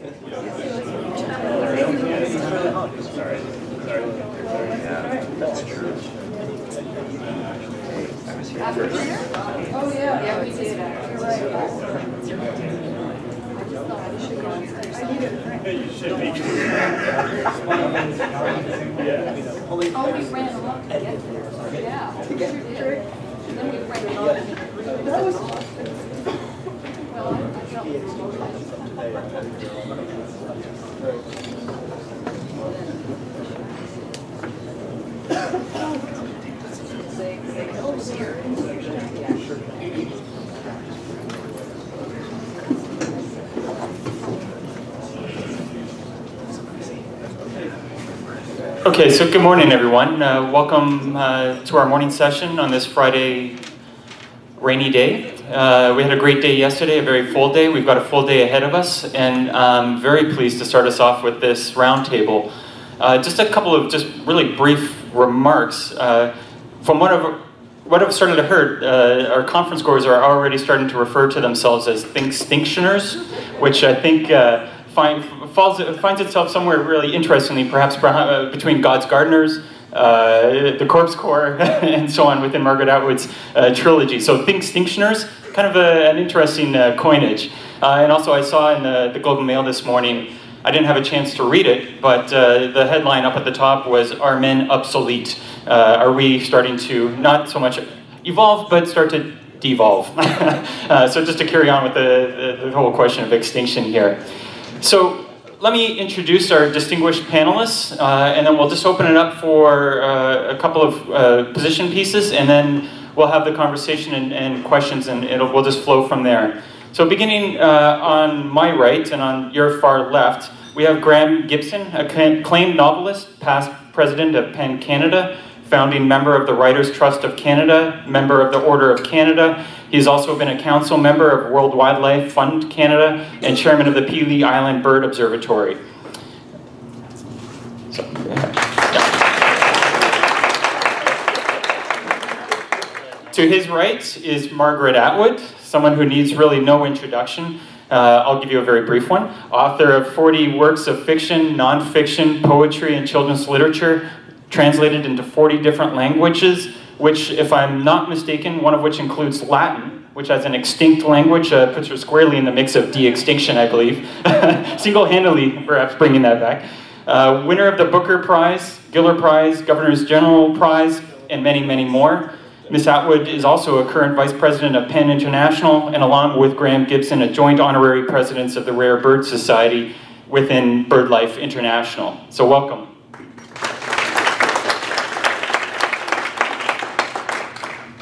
That's true. Oh yeah, we did. You're right. You should be. Oh, we ran a lot to get there. Yeah, we sure did. And then we ran a lot to get there. That was well, I Okay, so good morning, everyone. Welcome to our morning session on this Friday rainy day. We had a great day yesterday, a very full day. We've got a full day ahead of us, and I'm very pleased to start us off with this roundtable. Just a couple of just really brief remarks. From what I've started to hear, our conference goers are already starting to refer to themselves as Extinctioners, which I think finds itself somewhere really interestingly, perhaps between God's Gardeners, the Corpse Corps, and so on within Margaret Atwood's trilogy. So Extinctioners, kind of an interesting coinage. And also I saw in the Globe and Mail this morning, I didn't have a chance to read it, but the headline up at the top was, "Are men obsolete?" Are we starting to not so much evolve, but start to devolve? So just to carry on with the whole question of extinction here. So let me introduce our distinguished panelists, and then we'll just open it up for a couple of position pieces, and then we'll have the conversation and questions, and we'll just flow from there. So beginning on my right and on your far left, we have Graeme Gibson, acclaimed novelist, past president of PEN Canada, founding member of the Writers' Trust of Canada, member of the Order of Canada. He's also been a council member of World Wildlife Fund Canada and chairman of the Pelee Island Bird Observatory. So, to his right is Margaret Atwood, someone who needs really no introduction. I'll give you a very brief one. Author of 40 works of fiction, nonfiction, poetry, and children's literature, translated into 40 different languages, which, if I'm not mistaken, one of which includes Latin, which as an extinct language puts her squarely in the mix of de-extinction, I believe. Single-handedly, perhaps, bringing that back. Winner of the Booker Prize, Giller Prize, Governor's General Prize, and many, many more. Ms. Atwood is also a current Vice President of PEN International, and along with Graeme Gibson, a joint honorary presidents of the Rare Bird Society within BirdLife International. So welcome.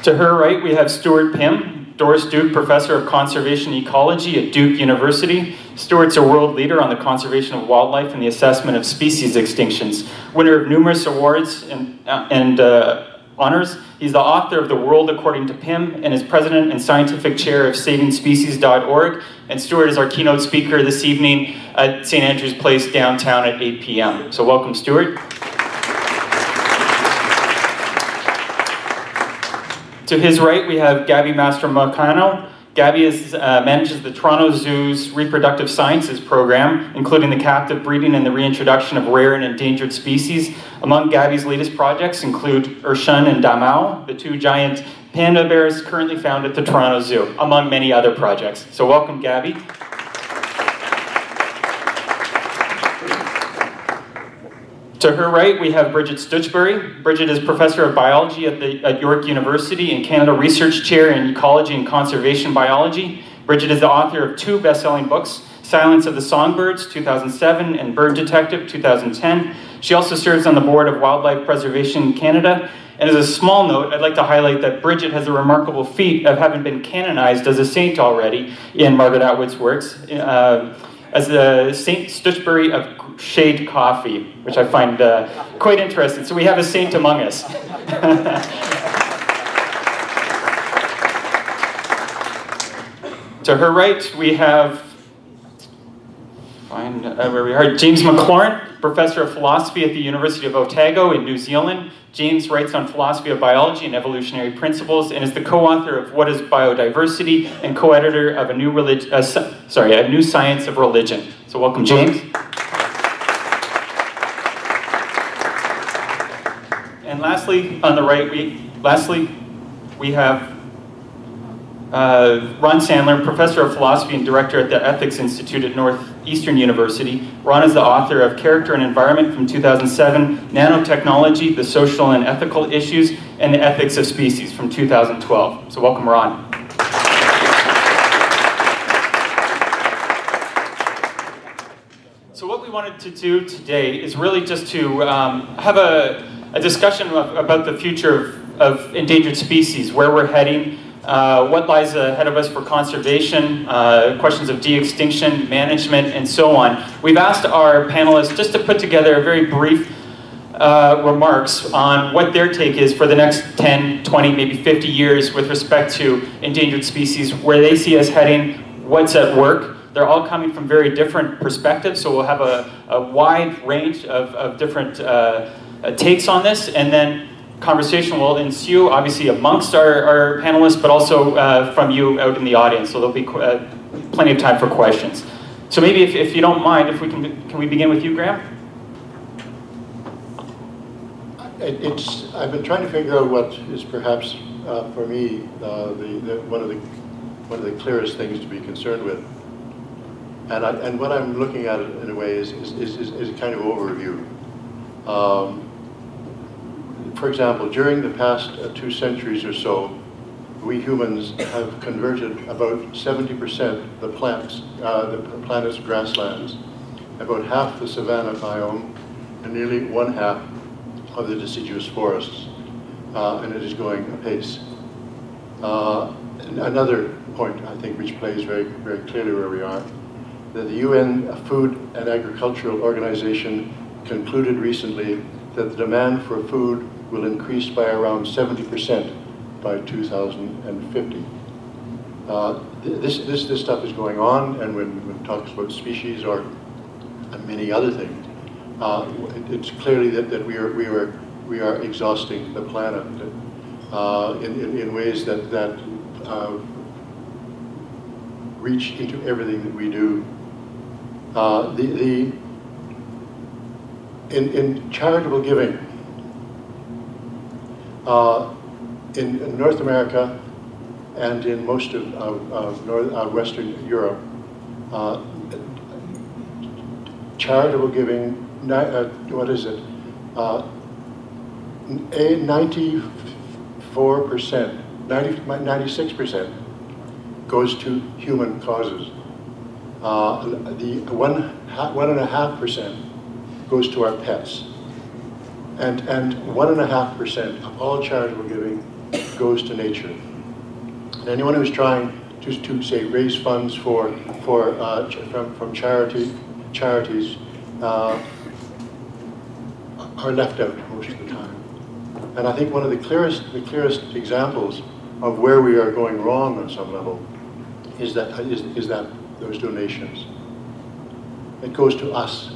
To her right, we have Stuart Pimm, Doris Duke Professor of Conservation Ecology at Duke University. Stuart's a world leader on the conservation of wildlife and the assessment of species extinctions. Winner of numerous awards and honors. He's the author of The World According to Pimm and is president and scientific chair of SavingSpecies.org. And Stuart is our keynote speaker this evening at St. Andrew's Place downtown at 8 p.m. So welcome, Stuart. To his right, we have Gaby Mastromonaco. Gaby manages the Toronto Zoo's reproductive sciences program, including the captive breeding and the reintroduction of rare and endangered species. Among Gaby's latest projects include Urshun and Damao, the two giant panda bears currently found at the Toronto Zoo, among many other projects. So welcome, Gaby. To her right, we have Bridget Stutchbury. Bridget is Professor of Biology at York University and Canada Research Chair in Ecology and Conservation Biology. Bridget is the author of 2 best-selling books, Silence of the Songbirds, 2007, and Bird Detective, 2010. She also serves on the board of Wildlife Preservation Canada. And as a small note, I'd like to highlight that Bridget has a remarkable feat of having been canonized as a saint already in Margaret Atwood's works, as the Saint Stutchbury of Shade Coffee, which I find quite interesting. So we have a saint among us. To her right, we have where we are, James Maclaurin, Professor of Philosophy at the University of Otago in New Zealand. James writes on philosophy of biology and evolutionary principles and is the co-author of What is Biodiversity and co-editor of a new New Science of Religion. So welcome, James. And lastly, on the right, we have Ron Sandler, Professor of Philosophy and Director at the Ethics Institute at Northeastern University. Ron is the author of Character and Environment from 2007, Nanotechnology, the Social and Ethical Issues, and the Ethics of Species from 2012. So welcome, Ron. So what we wanted to do today is really just to have a discussion about the future of endangered species, where we're heading, what lies ahead of us for conservation, questions of de-extinction, management, and so on. We've asked our panelists just to put together a very brief remarks on what their take is for the next 10, 20, maybe 50 years with respect to endangered species, where they see us heading, what's at work. They're all coming from very different perspectives, so we'll have a wide range of different takes on this, and then conversation will ensue, obviously amongst our panelists, but also from you out in the audience. So there'll be plenty of time for questions. So maybe if you don't mind, if we can we begin with you, Graeme? I've been trying to figure out what is perhaps for me one of the clearest things to be concerned with, and what I'm looking at in a way is a kind of overview. For example, during the past 2 centuries or so, we humans have converted about 70% the planet's grasslands, about half the savanna biome, and nearly 1/2 of the deciduous forests, and it is going apace. Another point, I think, which plays very, very clearly where we are, that the UN Food and Agricultural Organization concluded recently that the demand for food will increase by around 70% by 2050. This stuff is going on, and when it talks about species or many other things, it's clearly that we are exhausting the planet in ways that reach into everything that we do. In charitable giving, in North America and in most of Western Europe, charitable giving, what is it? 94%, 96% goes to human causes. The 1.5% goes to our pets. And 1.5% of all charitable giving goes to nature. And anyone who's trying to say raise funds from charities are left out most of the time. And I think one of the clearest examples of where we are going wrong on some level is that those donations. It goes to us.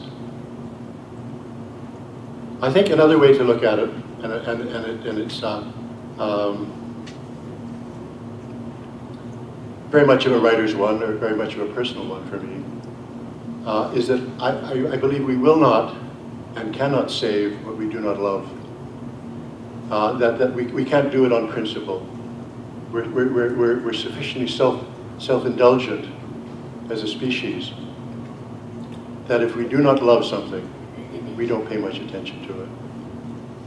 I think another way to look at it, and it's very much of a writer's one, or very much of a personal one for me, is that I believe we will not and cannot save what we do not love. That we can't do it on principle. We're sufficiently self-indulgent as a species that if we do not love something, we don't pay much attention to it.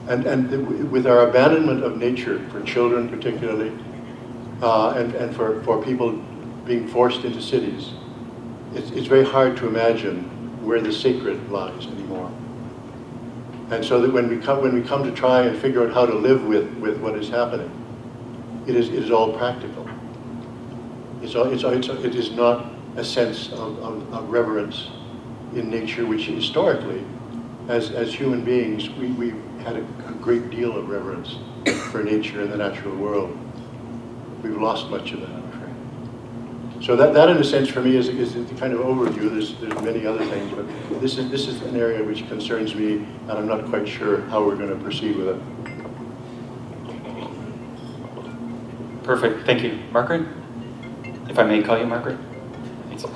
And with our abandonment of nature, for children particularly, and for people being forced into cities, it's very hard to imagine where the sacred lies anymore. And so that when we come to try and figure out how to live with what is happening, it is all practical. It is not a sense of reverence in nature, which historically, as human beings, we had a great deal of reverence for nature and the natural world. We've lost much of that, I'm afraid. So that in a sense for me is the kind of overview. There's many other things, but this is an area which concerns me, and I'm not quite sure how we're going to proceed with it. Perfect, thank you. Margaret? If I may call you Margaret? Thanks.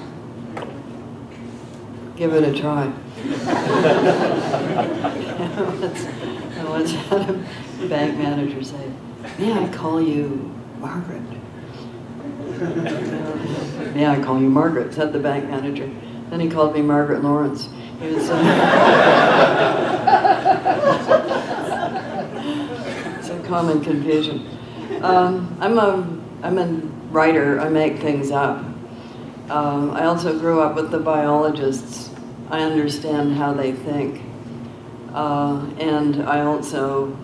give it a try. I once had a bank manager say, "May I call you Margaret?" "May I call you Margaret?" said the bank manager. Then he called me Margaret Lawrence. He was, it's a common confusion. I'm a writer. I make things up. I also grew up with the biologists. I understand how they think. And I also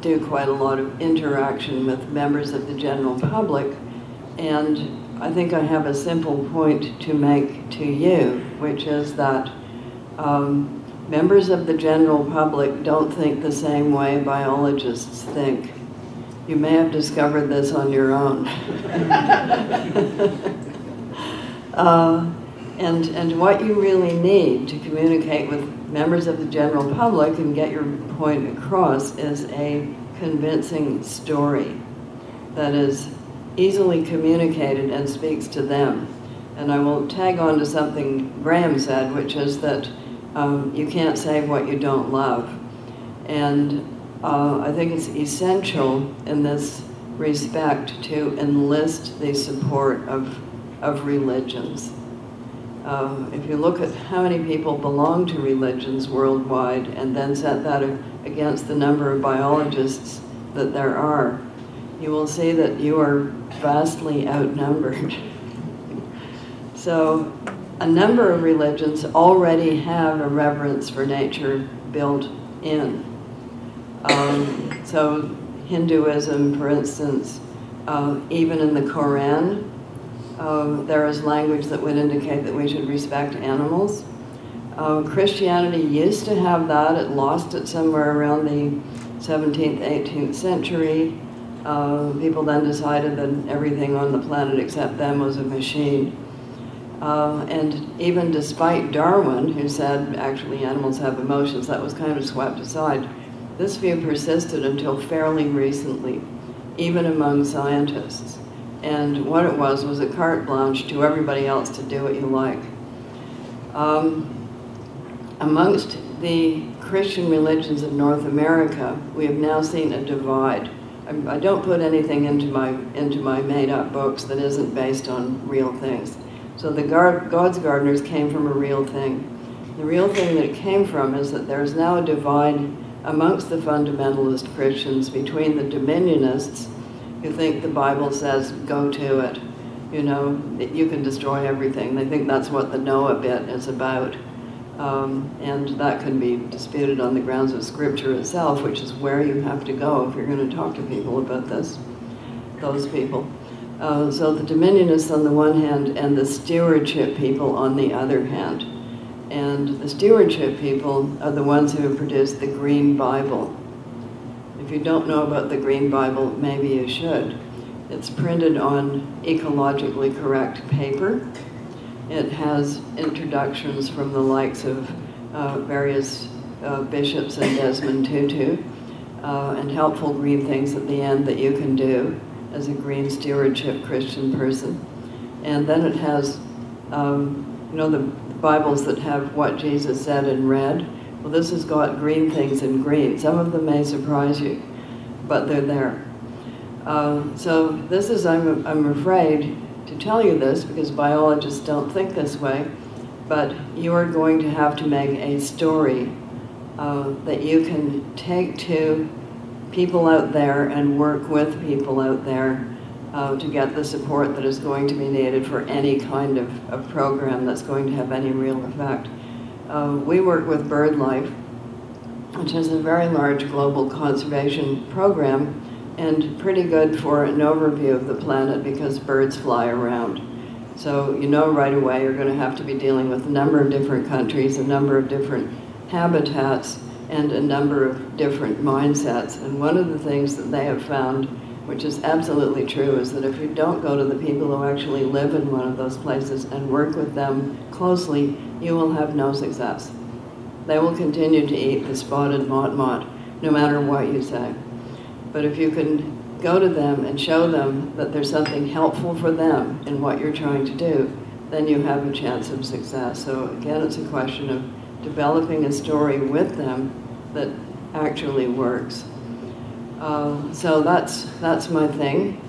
do quite a lot of interaction with members of the general public. And I think I have a simple point to make to you, which is that members of the general public don't think the same way biologists think. You may have discovered this on your own. And what you really need to communicate with members of the general public and get your point across is a convincing story that is easily communicated and speaks to them. And I will tag on to something Graeme said, which is that you can't say what you don't love. And I think it's essential in this respect to enlist the support of religions. If you look at how many people belong to religions worldwide and then set that against the number of biologists that there are, you will see that you are vastly outnumbered. So a number of religions already have a reverence for nature built in. So Hinduism, for instance, even in the Quran, there is language that would indicate that we should respect animals. Christianity used to have that. It lost it somewhere around the 17th, 18th century. People then decided that everything on the planet except them was a machine. And even despite Darwin, who said actually animals have emotions, that was kind of swept aside. This view persisted until fairly recently, even among scientists. And what it was a carte blanche to everybody else to do what you like. Amongst the Christian religions of North America, we have now seen a divide. I don't put anything into my made-up books that isn't based on real things. So the God's gardeners came from a real thing. The real thing that it came from is that there's now a divide amongst the fundamentalist Christians between the dominionists who think the Bible says, go to it. You know, that you can destroy everything. They think that's what the Noah bit is about. And that can be disputed on the grounds of Scripture itself, which is where you have to go if you're going to talk to people about this, those people. So the dominionists on the one hand and the stewardship people on the other hand. And the stewardship people are the ones who have produced the Green Bible. If you don't know about the Green Bible, maybe you should. It's printed on ecologically correct paper. It has introductions from the likes of various bishops and Desmond Tutu, and helpful green things at the end that you can do as a green stewardship Christian person. And then it has, you know, the Bibles that have what Jesus said in red. Well, this has got green things in green. Some of them may surprise you, but they're there. So this is, I'm afraid to tell you this because biologists don't think this way, but you are going to have to make a story that you can take to people out there and work with people out there to get the support that is going to be needed for any kind of program that's going to have any real effect. We work with BirdLife, which is a very large global conservation program and pretty good for an overview of the planet because birds fly around. So you know right away you're going to have to be dealing with a number of different countries, a number of different habitats, and a number of different mindsets. And one of the things that they have found, which is absolutely true, is that if you don't go to the people who actually live in one of those places and work with them closely, you will have no success. They will continue to eat the spotted mot-mot, no matter what you say. But if you can go to them and show them that there's something helpful for them in what you're trying to do, then you have a chance of success. So again, it's a question of developing a story with them that actually works. So that's my thing.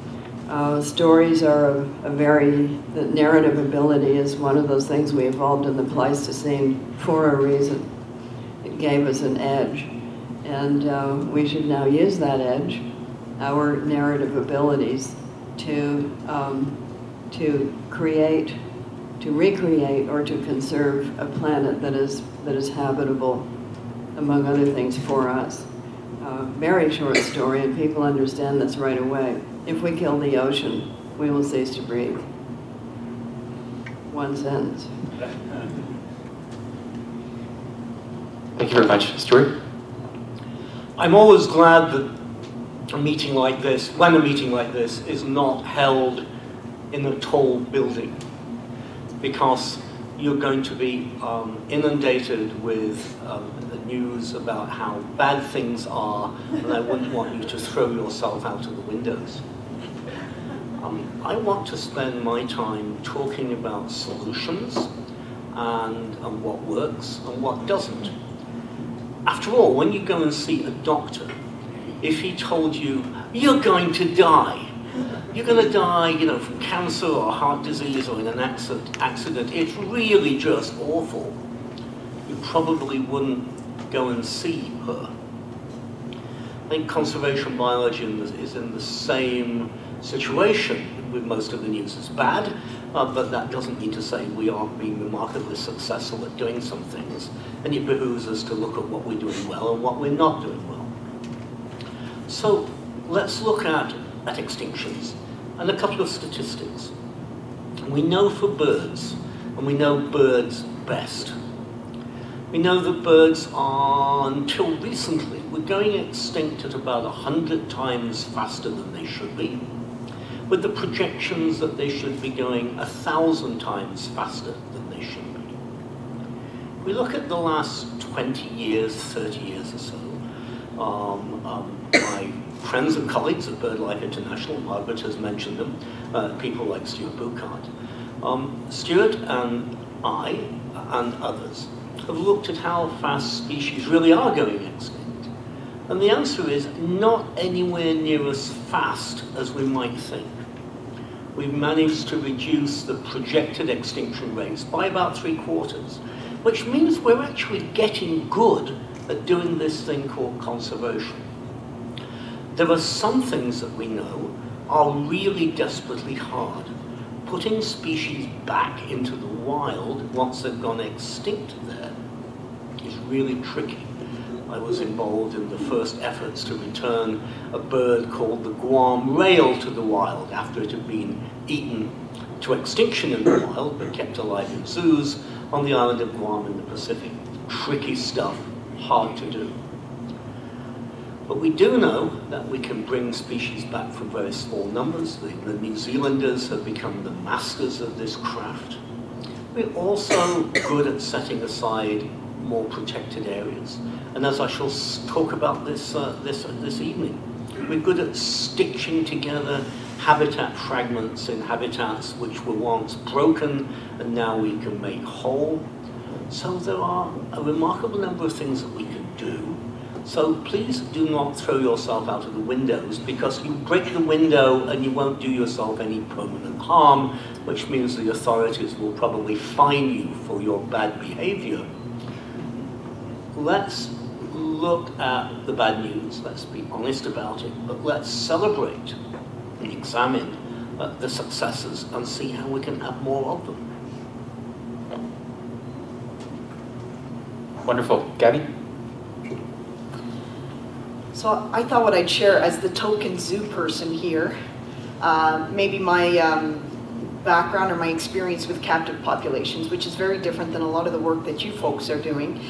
Stories are the narrative ability is one of those things we evolved in the Pleistocene for a reason. It gave us an edge. And we should now use that edge, our narrative abilities, to create, to recreate, or to conserve a planet that is habitable, among other things, for us. Very short story, and people understand this right away. If we kill the ocean, we will cease to breathe. One sentence. Thank you very much. Stuart? I'm always glad that a meeting like this, when a meeting like this, is not held in a tall building, because you're going to be inundated with the news about how bad things are, and I wouldn't want you to throw yourself out of the windows. I want to spend my time talking about solutions and what works and what doesn't. After all, when you go and see a doctor, if he told you, you're going to die, you're going to die, from cancer or heart disease or in an accident, it's really just awful, you probably wouldn't go and see her. I think conservation biology is in the same situation with most of the news. It's bad, but that doesn't mean to say we aren't being remarkably successful at doing some things, and it behooves us to look at what we're doing well and what we're not doing well. So let's look at extinctions and a couple of statistics. We know for birds, and we know birds best. We know that birds are, until recently, were going extinct at about 100 times faster than they should be, with the projections that they should be going 1,000 times faster than they should be. If we look at the last 20 years, 30 years or so, my friends and colleagues at BirdLife International, Margaret has mentioned them, people like Stuart Buchanan. Stuart and I and others have looked at how fast species really are going extinct. And the answer is not anywhere near as fast as we might think. We've managed to reduce the projected extinction rates by about 3/4, which means we're actually getting good at doing this thing called conservation. There are some things that we know are really desperately hard. Putting species back into the wild once they've gone extinct there is really tricky. I was involved in the first efforts to return a bird called the Guam rail to the wild after it had been eaten to extinction in the wild but kept alive in zoos on the island of Guam in the Pacific. Tricky stuff, hard to do. But we do know that we can bring species back from very small numbers. The New Zealanders have become the masters of this craft. We're also good at setting aside more protected areas. And as I shall talk about this evening, we're good at stitching together habitat fragments in habitats which were once broken and now we can make whole. So there are a remarkable number of things that we can do. So please do not throw yourself out of the windows, because you break the window and you won't do yourself any permanent harm, which means the authorities will probably fine you for your bad behavior. Let's look at the bad news, let's be honest about it, but let's celebrate and examine the successes and see how we can have more of them. Wonderful. Gaby? So I thought what I'd share as the token zoo person here, maybe my background or my experience with captive populations, which is very different than a lot of the work that you folks are doing.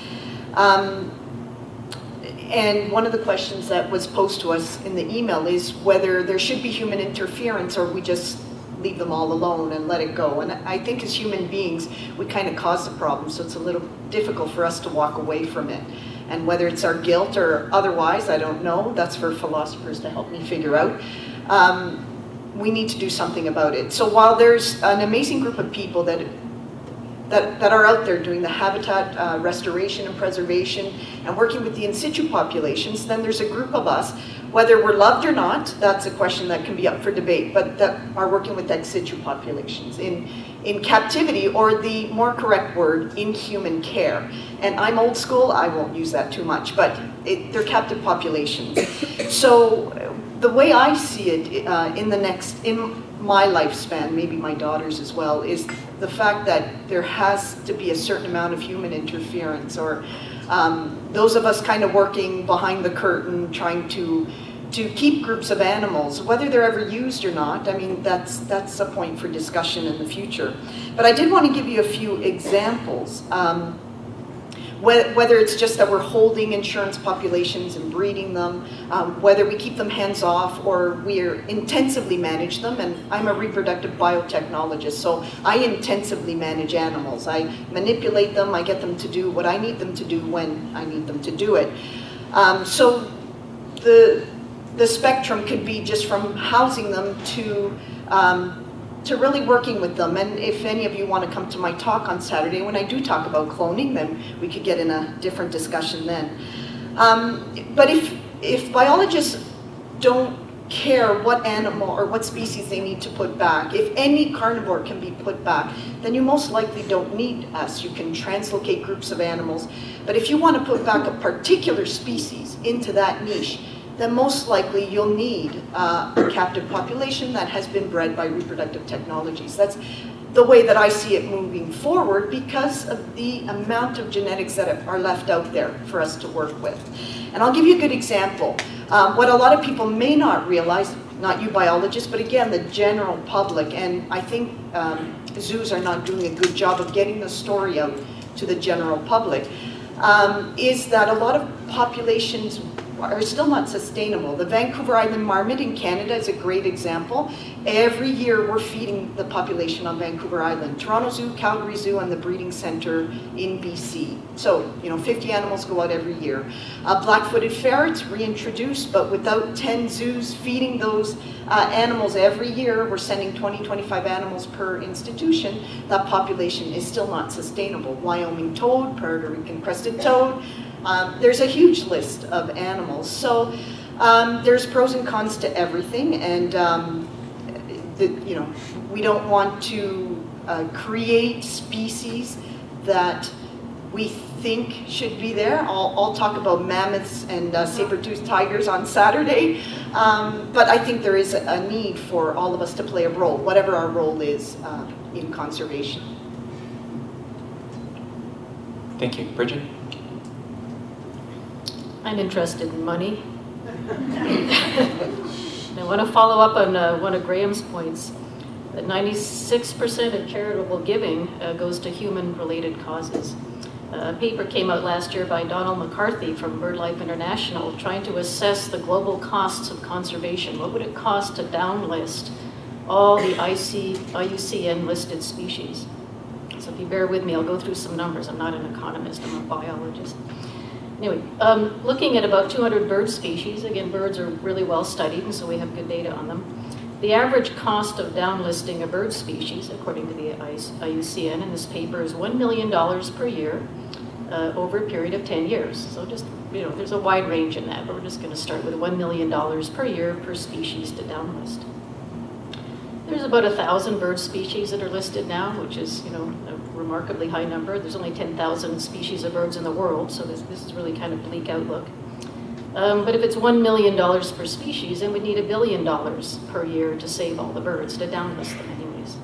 And one of the questions that was posed to us in the email is whether there should be human interference or we just leave them all alone and let it go. And I think as human beings, we kind of cause the problem, so it's a little difficult for us to walk away from it. And whether it's our guilt or otherwise, I don't know. That's for philosophers to help me figure out. we need to do something about it. So while there's an amazing group of people that are out there doing the habitat restoration and preservation and working with the in situ populations, then there's a group of us, whether we're loved or not, that's a question that can be up for debate, but that are working with ex situ populations in captivity, or the more correct word, in human care. And I'm old school, I won't use that too much, but they're captive populations. So the way I see it in my lifespan, maybe my daughter's as well, is the fact that there has to be a certain amount of human interference, or those of us kind of working behind the curtain, trying to keep groups of animals, whether they're ever used or not. I mean, that's a point for discussion in the future. But I did want to give you a few examples. Whether it's just that we're holding insurance populations and breeding them, whether we keep them hands off or we're intensively manage them. And I'm a reproductive biotechnologist, so I intensively manage animals. I manipulate them, I get them to do what I need them to do when I need them to do it. So the spectrum could be just from housing them to really working with them. And if any of you want to come to my talk on Saturday, when I do talk about cloning, then we could get in a different discussion then. But if biologists don't care what animal or what species they need to put back, if any carnivore can be put back, then you most likely don't need us. You can translocate groups of animals. But if you want to put back a particular species into that niche, then most likely you'll need a captive population that has been bred by reproductive technologies. That's the way that I see it moving forward, because of the amount of genetics that are left out there for us to work with. And I'll give you a good example. What a lot of people may not realize, not you biologists, but again, the general public, and I think zoos are not doing a good job of getting the story out to the general public, is that a lot of populations are still not sustainable. The Vancouver Island marmot in Canada is a great example. Every year we're feeding the population on Vancouver Island. Toronto Zoo, Calgary Zoo, and the breeding center in BC. So, 50 animals go out every year. Black-footed ferrets reintroduced, but without 10 zoos feeding those animals every year, we're sending 20, 25 animals per institution. That population is still not sustainable. Wyoming toad, Puerto Rican crested toad, there's a huge list of animals. So there's pros and cons to everything, and we don't want to create species that we think should be there. I'll talk about mammoths and saber-toothed tigers on Saturday, but I think there is a need for all of us to play a role, whatever our role is in conservation. Thank you. Bridget? I'm interested in money. I want to follow up on one of Graeme's points, that 96% of charitable giving goes to human-related causes. A paper came out last year by Donald McCarthy from BirdLife International trying to assess the global costs of conservation. What would it cost to downlist all the IUCN-listed species? So if you bear with me, I'll go through some numbers. I'm not an economist, I'm a biologist. Anyway, looking at about 200 bird species, again, birds are really well studied, and so we have good data on them. The average cost of downlisting a bird species, according to the IUCN in this paper, is $1 million per year over a period of 10 years. So just, there's a wide range in that, but we're just going to start with $1 million per year per species to downlist. There's about 1,000 bird species that are listed now, which is, a remarkably high number. There's only 10,000 species of birds in the world, so this is really kind of bleak outlook. But if it's $1 million per species, then we'd need $1 billion per year to save all the birds, to downlist them anyways.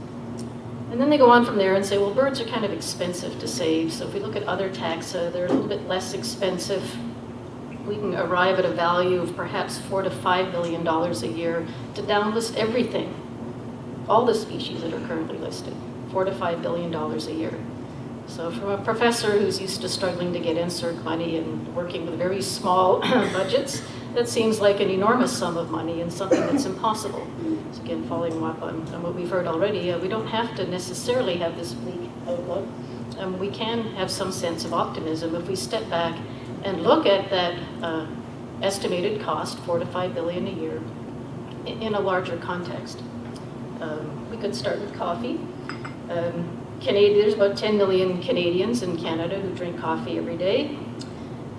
And then they go on from there and say, well, birds are kind of expensive to save, so if we look at other taxa, they're a little bit less expensive. We can arrive at a value of perhaps $4 to $5 billion a year to downlist everything, all the species that are currently listed, $4 to $5 billion a year. So from a professor who's used to struggling to get NSERC money and working with very small budgets, that seems like an enormous sum of money and something that's impossible. So again, following up on what we've heard already, we don't have to necessarily have this bleak outlook. We can have some sense of optimism if we step back and look at that estimated cost, $4 to $5 billion a year, in a larger context. We could start with coffee. There's about 10 million Canadians in Canada who drink coffee every day.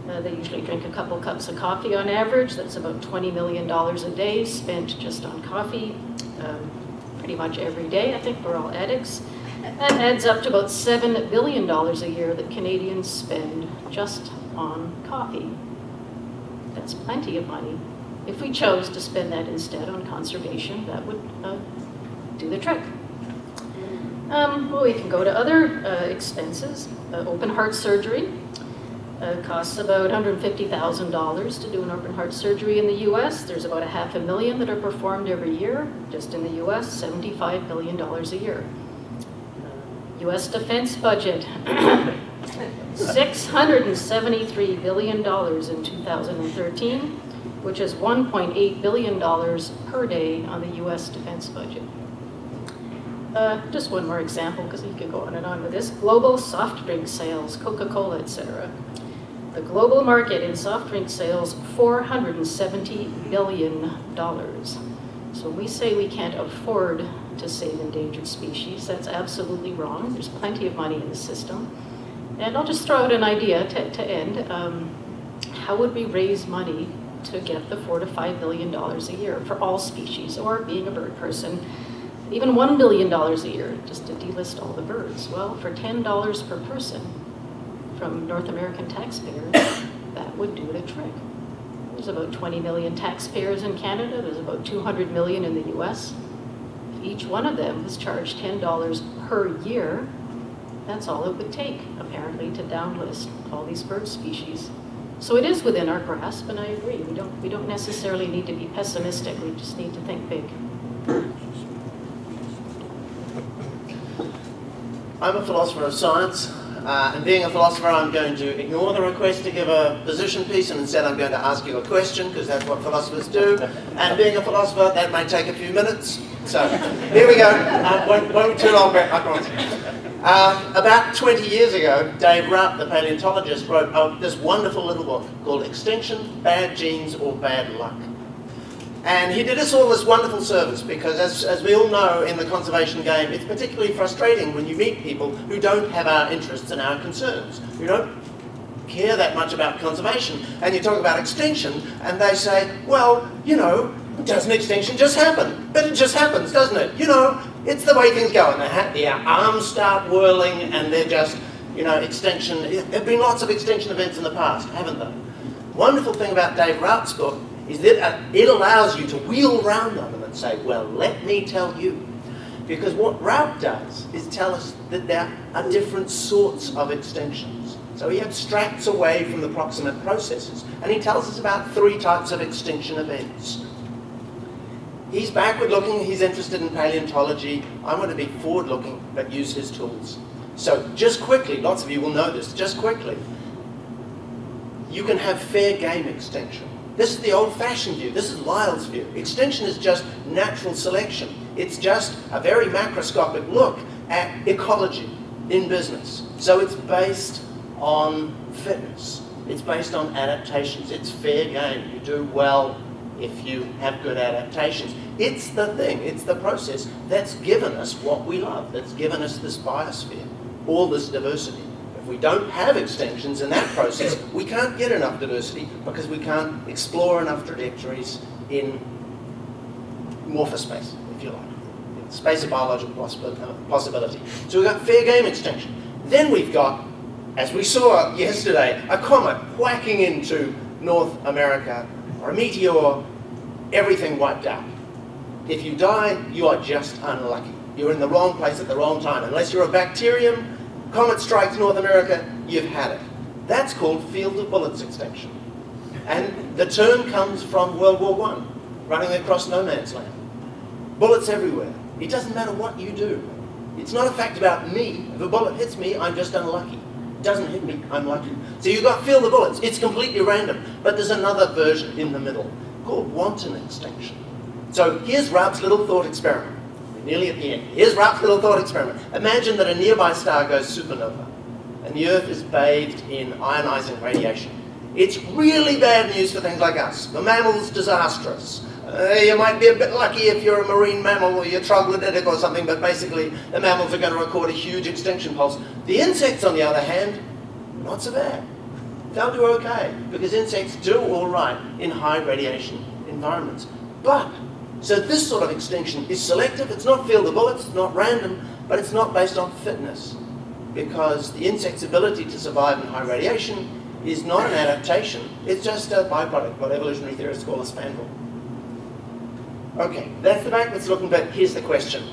They usually drink a couple cups of coffee on average. That's about $20 million a day spent just on coffee, pretty much every day. I think we're all addicts. That adds up to about $7 billion a year that Canadians spend just on coffee. That's plenty of money. If we chose to spend that instead on conservation, that would do the trick. Well, we can go to other expenses. Open heart surgery costs about $150,000 to do an open heart surgery in the US. There's about 500,000 that are performed every year. Just in the US, $75 billion a year. US defense budget, $673 billion in 2013, which is $1.8 billion per day on the US defense budget. Just one more example, because you could go on and on with this. Global soft drink sales, Coca-Cola, etc. The global market in soft drink sales, $470 billion. So when we say we can't afford to save endangered species, that's absolutely wrong. There's plenty of money in the system. And I'll just throw out an idea to end. How would we raise money to get the $4 to $5 billion a year for all species, or being a bird person, even $1 billion a year, just to delist all the birds? Well, for $10 per person from North American taxpayers, that would do the trick. There's about 20 million taxpayers in Canada. There's about 200 million in the US. If each one of them was charged $10 per year, that's all it would take, apparently, to downlist all these bird species. So it is within our grasp, and I agree. We don't necessarily need to be pessimistic. We just need to think big. I'm a philosopher of science, and being a philosopher, I'm going to ignore the request to give a position piece, and instead I'm going to ask you a question, because that's what philosophers do. And being a philosopher, that may take a few minutes. So here we go. Won't be too long, I promise. About 20 years ago, Dave Rupp, the paleontologist, wrote this wonderful little book called Extinction, Bad Genes or Bad Luck. And he did us all this wonderful service, because as we all know in the conservation game, it's particularly frustrating when you meet people who don't have our interests and our concerns, who don't care that much about conservation, and you talk about extinction, and they say, well, you know, doesn't extinction just happen? But it just happens, doesn't it? You know, it's the way things go, and the arms start whirling, and they're just, you know, extinction. There have been lots of extinction events in the past, haven't there? Wonderful thing about Dave Rupp's book is that it allows you to wheel around them and say, well, let me tell you. Because what Rupp does is tell us that there are different sorts of extinctions. So he abstracts away from the proximate processes, and he tells us about 3 types of extinction events. He's backward-looking, he's interested in paleontology. I'm going to be forward-looking, but use his tools. So just quickly, lots of you will know this, just quickly, you can have fair game extinction. This is the old-fashioned view. This is Lyell's view. Extinction is just natural selection. It's just a very macroscopic look at ecology in business. So it's based on fitness. It's based on adaptations. It's fair game. You do well if you have good adaptations. It's the thing, it's the process that's given us what we love, that's given us this biosphere, all this diversity. If we don't have extinctions in that process, we can't get enough diversity because we can't explore enough trajectories in morphospace, if you like, in space of biological possibility. So we've got fair game extinction. Then we've got, as we saw yesterday, a comet whacking into North America, or a meteor, everything wiped out. If you die, you are just unlucky. You're in the wrong place at the wrong time. Unless you're a bacterium, comet strikes North America, you've had it. That's called field of bullets extinction. And the term comes from World War I, running across no man's land. Bullets everywhere. It doesn't matter what you do. It's not a fact about me. If a bullet hits me, I'm just unlucky. It doesn't hit me, I'm lucky. So you've got field of bullets. It's completely random. But there's another version in the middle called wanton extinction. So here's Rupp's little thought experiment. We're nearly at the end. Here's Rupp's little thought experiment. Imagine that a nearby star goes supernova, and the Earth is bathed in ionizing radiation. It's really bad news for things like us. For mammals, disastrous. You might be a bit lucky if you're a marine mammal or you're troglodytic or something, but basically the mammals are going to record a huge extinction pulse. The insects, on the other hand, not so bad. They'll do okay, because insects do all right in high radiation environments. But, so this sort of extinction is selective, it's not field of bullets, it's not random, but it's not based on fitness, because the insect's ability to survive in high radiation is not an adaptation, it's just a byproduct, what evolutionary theorists call a spandrel. Okay, that's the backwards looking bit. Here's the question.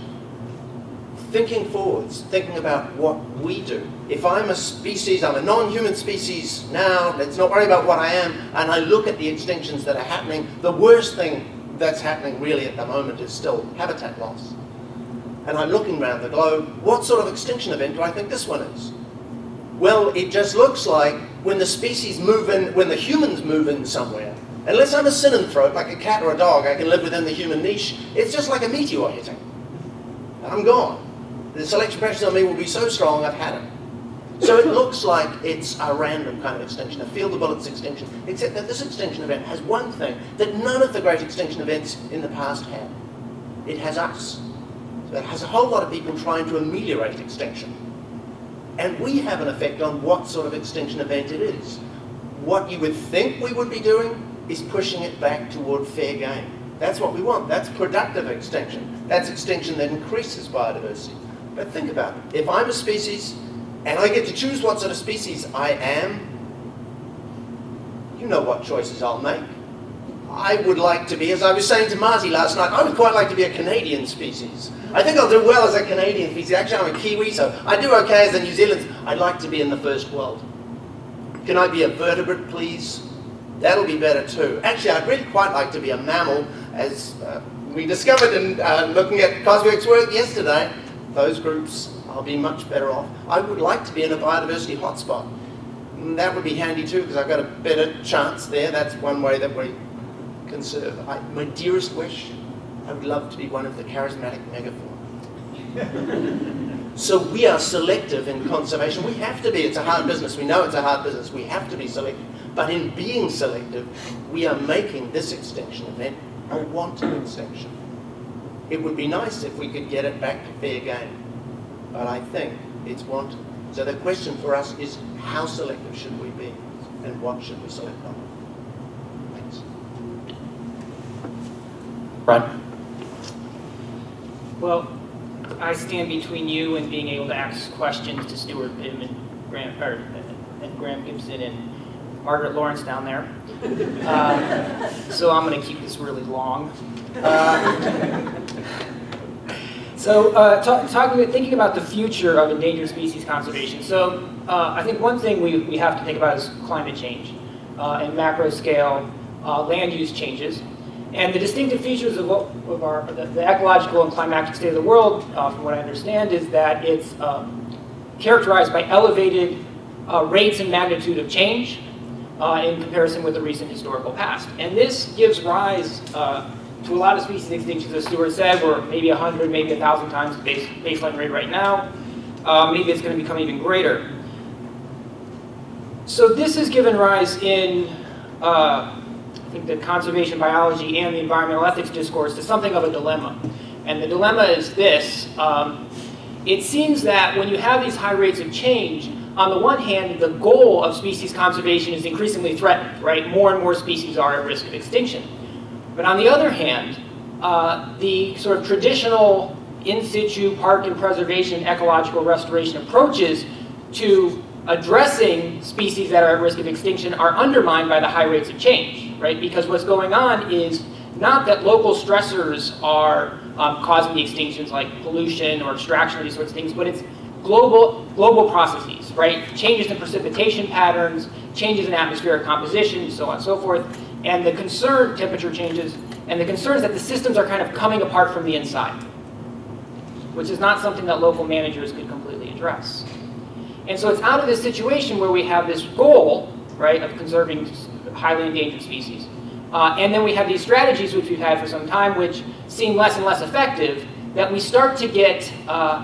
Thinking forwards, thinking about what we do. If I'm a species, I'm a non-human species now, let's not worry about what I am, and I look at the extinctions that are happening, the worst thing that's happening really at the moment is still habitat loss. And I'm looking around the globe, what sort of extinction event do I think this one is? Well, it just looks like when the species move in, when the humans move in somewhere, unless I'm a synanthrope, like a cat or a dog, I can live within the human niche, it's just like a meteor hitting. I'm gone. The selection pressures on me will be so strong, I've had it. So it looks like it's a random kind of extinction, a field of bullets extinction, except that this extinction event has one thing that none of the great extinction events in the past had. It has us. So it has a whole lot of people trying to ameliorate extinction. And we have an effect on what sort of extinction event it is. What you would think we would be doing is pushing it back toward fair game. That's what we want. That's productive extinction. That's extinction that increases biodiversity. But think about it. If I'm a species, and I get to choose what sort of species I am, you know what choices I'll make. I would like to be, as I was saying to Marty last night, I would quite like to be a Canadian species. I think I'll do well as a Canadian species. Actually, I'm a Kiwi, so I do okay as a New Zealand. I'd like to be in the first world. Can I be a vertebrate, please? That'll be better too. Actually, I'd really quite like to be a mammal, as we discovered in looking at Coswork's work yesterday. Those groups, I'll be much better off. I would like to be in a biodiversity hotspot. That would be handy too, because I've got a better chance there. That's one way that we conserve. My dearest wish, I would love to be one of the charismatic megafauna. So we are selective in conservation. We have to be. It's a hard business. We know it's a hard business. We have to be selective. But in being selective, we are making this extinction event a wanton extinction. It would be nice if we could get it back to fair game. But I think it's wanton. So the question for us is, how selective should we be? And what should we select on? Thanks. Ron? Well, I stand between you and being able to ask questions to Stuart, Pimm, and Graeme Gibson and Margaret Lawrence down there. So I'm going to keep this really long. Thinking about the future of endangered species conservation. So I think one thing we have to think about is climate change and macro scale land use changes. And the distinctive features of the ecological and climatic state of the world, from what I understand, is that it's characterized by elevated rates and magnitude of change in comparison with the recent historical past. And this gives rise to a lot of species extinctions, as Stuart said, we're maybe 100, maybe 1,000 times the baseline rate right now. Maybe it's going to become even greater. So this has given rise in I think the conservation biology and the environmental ethics discourse to something of a dilemma. And the dilemma is this. It seems that when you have these high rates of change, on the one hand, the goal of species conservation is increasingly threatened, right? More and more species are at risk of extinction. But on the other hand, the sort of traditional in situ park and preservation ecological restoration approaches to addressing species that are at risk of extinction are undermined by the high rates of change, right? Because what's going on is not that local stressors are causing the extinctions like pollution or extraction or these sorts of things, but it's global processes, right? Changes in precipitation patterns, changes in atmospheric composition, so on and so forth. And the concern, temperature changes, and the concern is that the systems are kind of coming apart from the inside, which is not something that local managers could completely address. And so it's out of this situation where we have this goal, right, of conserving highly endangered species. And then we have these strategies, which we've had for some time, which seem less and less effective, that we start to get,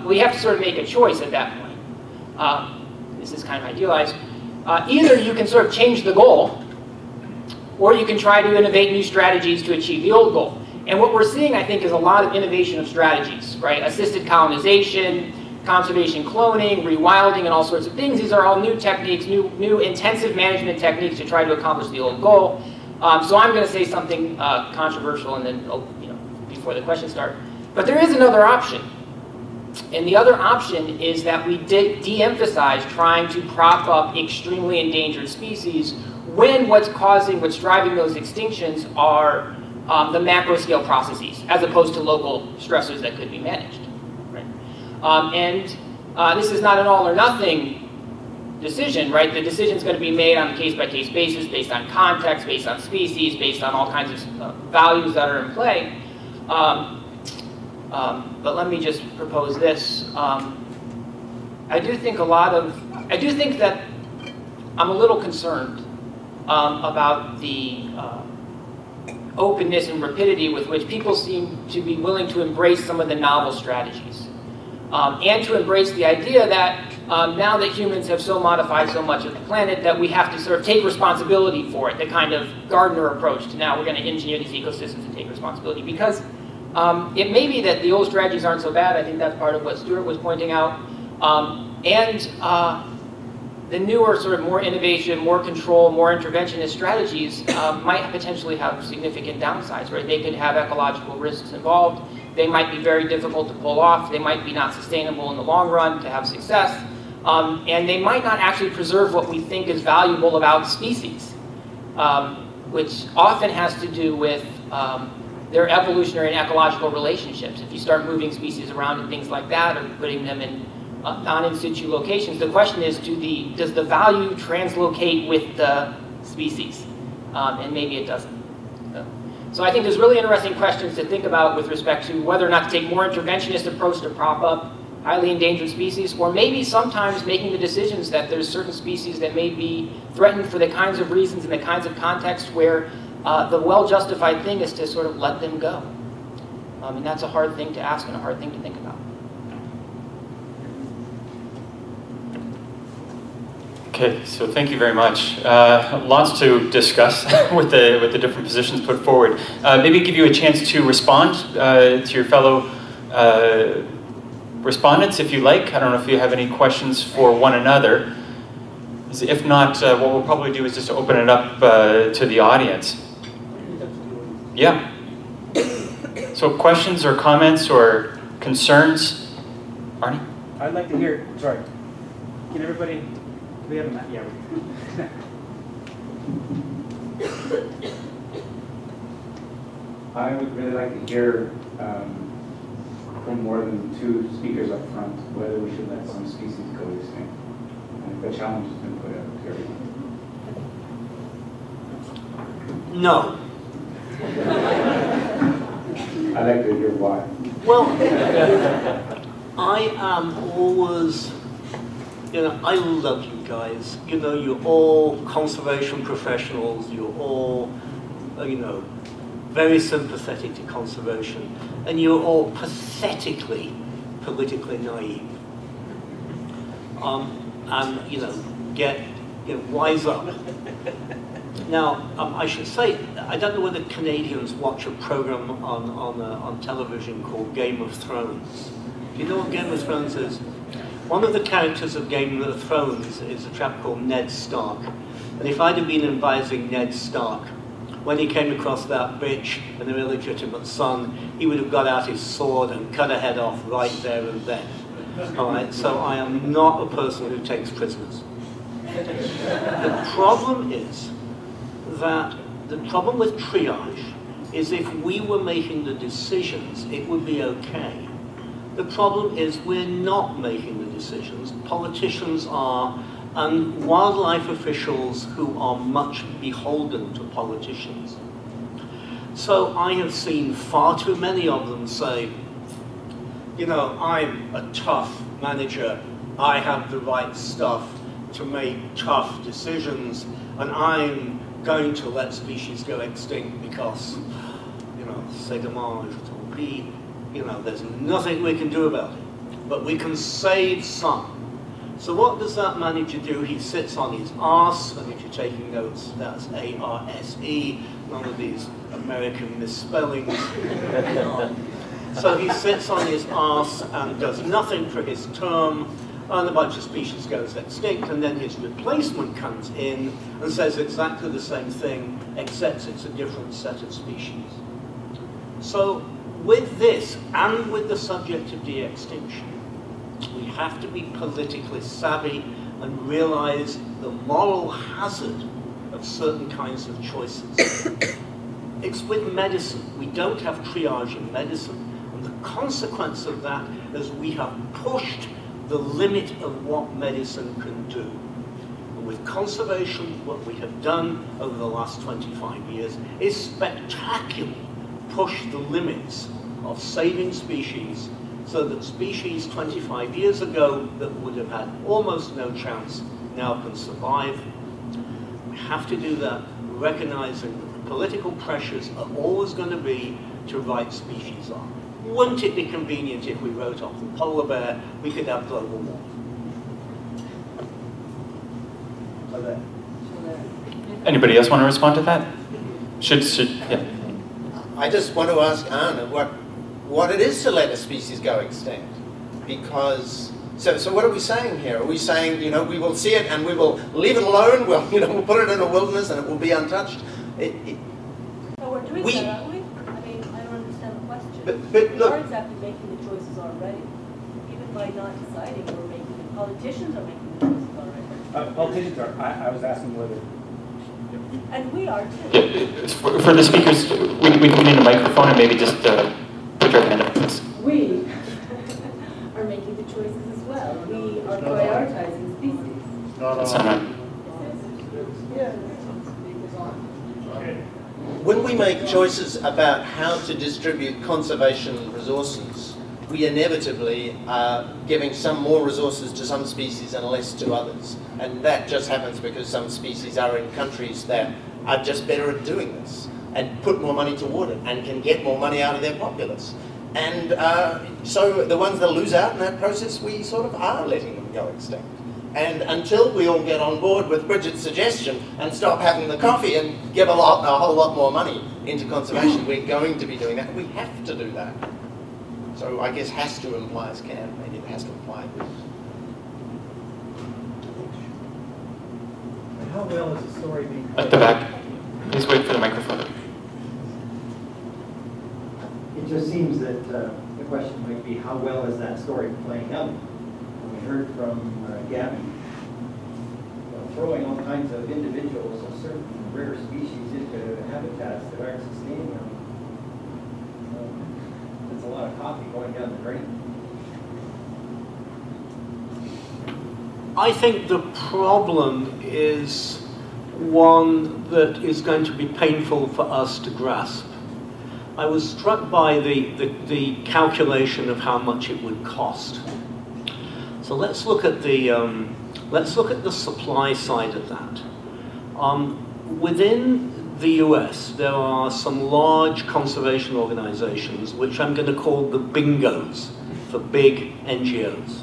we have to sort of make a choice at that point. This is kind of idealized. Either you can sort of change the goal, or you can try to innovate new strategies to achieve the old goal. And what we're seeing, I think, is a lot of innovation of strategies, right? Assisted colonization, conservation cloning, rewilding, and all sorts of things. These are all new techniques, new intensive management techniques to try to accomplish the old goal. So I'm going to say something controversial, and then before the questions start. But there is another option. And the other option is that we de-emphasize trying to prop up extremely endangered species when what's driving those extinctions are the macro scale processes, as opposed to local stressors that could be managed. Right? This is not an all or nothing decision, right? The decision is going to be made on a case-by-case basis, based on context, based on species, based on all kinds of values that are in play. But let me just propose this. I do think that I'm a little concerned about the openness and rapidity with which people seem to be willing to embrace some of the novel strategies. And to embrace the idea that now that humans have so modified so much of the planet that we have to sort of take responsibility for it, the kind of Gardner approach to now we're going to engineer these ecosystems and take responsibility. Because it may be that the old strategies aren't so bad. I think that's part of what Stuart was pointing out. The newer, sort of more innovation, more control, more interventionist strategies might potentially have significant downsides, right? They could have ecological risks involved. They might be very difficult to pull off. They might be not sustainable in the long run to have success. And they might not actually preserve what we think is valuable about species, which often has to do with their evolutionary and ecological relationships. If you start moving species around and things like that, or putting them in non-in situ locations, the question is, does the value translocate with the species? And maybe it doesn't. So I think there's really interesting questions to think about with respect to whether or not to take more interventionist approach to prop up highly endangered species, or maybe sometimes making the decisions that there's certain species that may be threatened for the kinds of reasons and the kinds of contexts where the well-justified thing is to sort of let them go. And that's a hard thing to ask and a hard thing to think about. Okay, so thank you very much. Lots to discuss with the different positions put forward. Maybe give you a chance to respond to your fellow respondents, if you like. I don't know if you have any questions for one another. If not, what we'll probably do is just open it up to the audience. Yeah. So questions or comments or concerns? Arnie? I'd like to hear, sorry, can everybody, do we have a map? Yeah. I would really like to hear from more than two speakers up front whether we should let some species go extinct. And the challenge has been put out to everyone. No. I'd like to hear why. Well, I am always, I love you guys. You're all conservation professionals. You're all, very sympathetic to conservation. And you're all pathetically politically naive. Wise up. Now, I should say, I don't know whether Canadians watch a program on television called Game of Thrones. Do you know what Game of Thrones is? One of the characters of Game of Thrones is a chap called Ned Stark. And if I'd have been advising Ned Stark, when he came across that bitch and her illegitimate son, he would have got out his sword and cut her head off right there and then. All right, so I am not a person who takes prisoners. The problem is that the problem with triage is if we were making the decisions, it would be okay. The problem is we're not making the decisions. Politicians are, and wildlife officials who are much beholden to politicians. So I have seen far too many of them say, I'm a tough manager. I have the right stuff to make tough decisions, and I'm going to let species go extinct because, c'est dommage, tant pis, there's nothing we can do about it. But we can save some. So what does that manager do? He sits on his arse, and if you're taking notes, that's A-R-S-E, none of these American misspellings. So he sits on his arse and does nothing for his term, and a bunch of species goes extinct, and then his replacement comes in and says exactly the same thing, except it's a different set of species. So with this, and with the subject of de-extinction, we have to be politically savvy and realize the moral hazard of certain kinds of choices. It's with medicine. We don't have triage in medicine, and the consequence of that is we have pushed the limit of what medicine can do. And with conservation, what we have done over the last 25 years is spectacularly push the limits of saving species, so that species 25 years ago that would have had almost no chance now can survive. We have to do that, recognizing that the political pressures are always going to be to write species off. Wouldn't it be convenient if we wrote off the polar bear, we could have global warming? Anybody else want to respond to that? Yeah. I just want to ask Anna what it is to let a species go extinct. Because, so what are we saying here? Are we saying, you know, we will see it and we will leave it alone, we'll put it in a wilderness and it will be untouched? No, we're doing that, aren't we? I mean, I don't understand the question. But we look, are exactly making the choices already. Even by not deciding, we're making the politicians are making the choices already. Politicians are. I was asking whether. And we are too. For the speakers, we need a microphone and maybe just put your hand up, please. We are making the choices as well. We are prioritizing species. That's not right. When we make choices about how to distribute conservation resources, we inevitably are giving some more resources to some species and less to others. And that just happens because some species are in countries that are just better at doing this and put more money toward it and can get more money out of their populace. And so the ones that lose out in that process, we sort of are letting them go extinct. And until we all get on board with Bridget's suggestion and stop having the coffee and give a whole lot more money into conservation, we're going to be doing that. We have to do that. So I guess has to implies can, maybe it has to imply will. How well is the story being At the back. Please wait for the microphone. It just seems that the question might be, how well is that story playing out? We heard from Gaby, throwing all kinds of individuals of certain rare species into habitats that aren't sustaining them. There's a lot of coffee going down the drain. I think the problem is one that is going to be painful for us to grasp. I was struck by the calculation of how much it would cost. So let's look at the supply side of that. Within the US, there are some large conservation organizations, which I'm going to call the bingos, for big NGOs.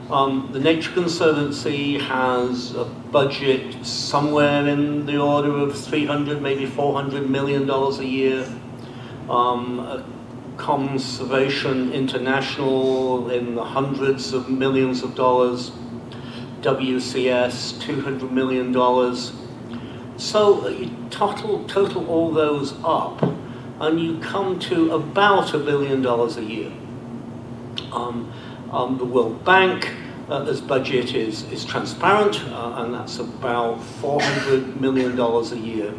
The Nature Conservancy has a budget somewhere in the order of $300, maybe $400 million a year. Conservation International in the hundreds of millions of dollars. WCS, $200 million. So you total all those up, and you come to about $1 billion a year. The World Bank, its budget is transparent, and that's about $400 million a year.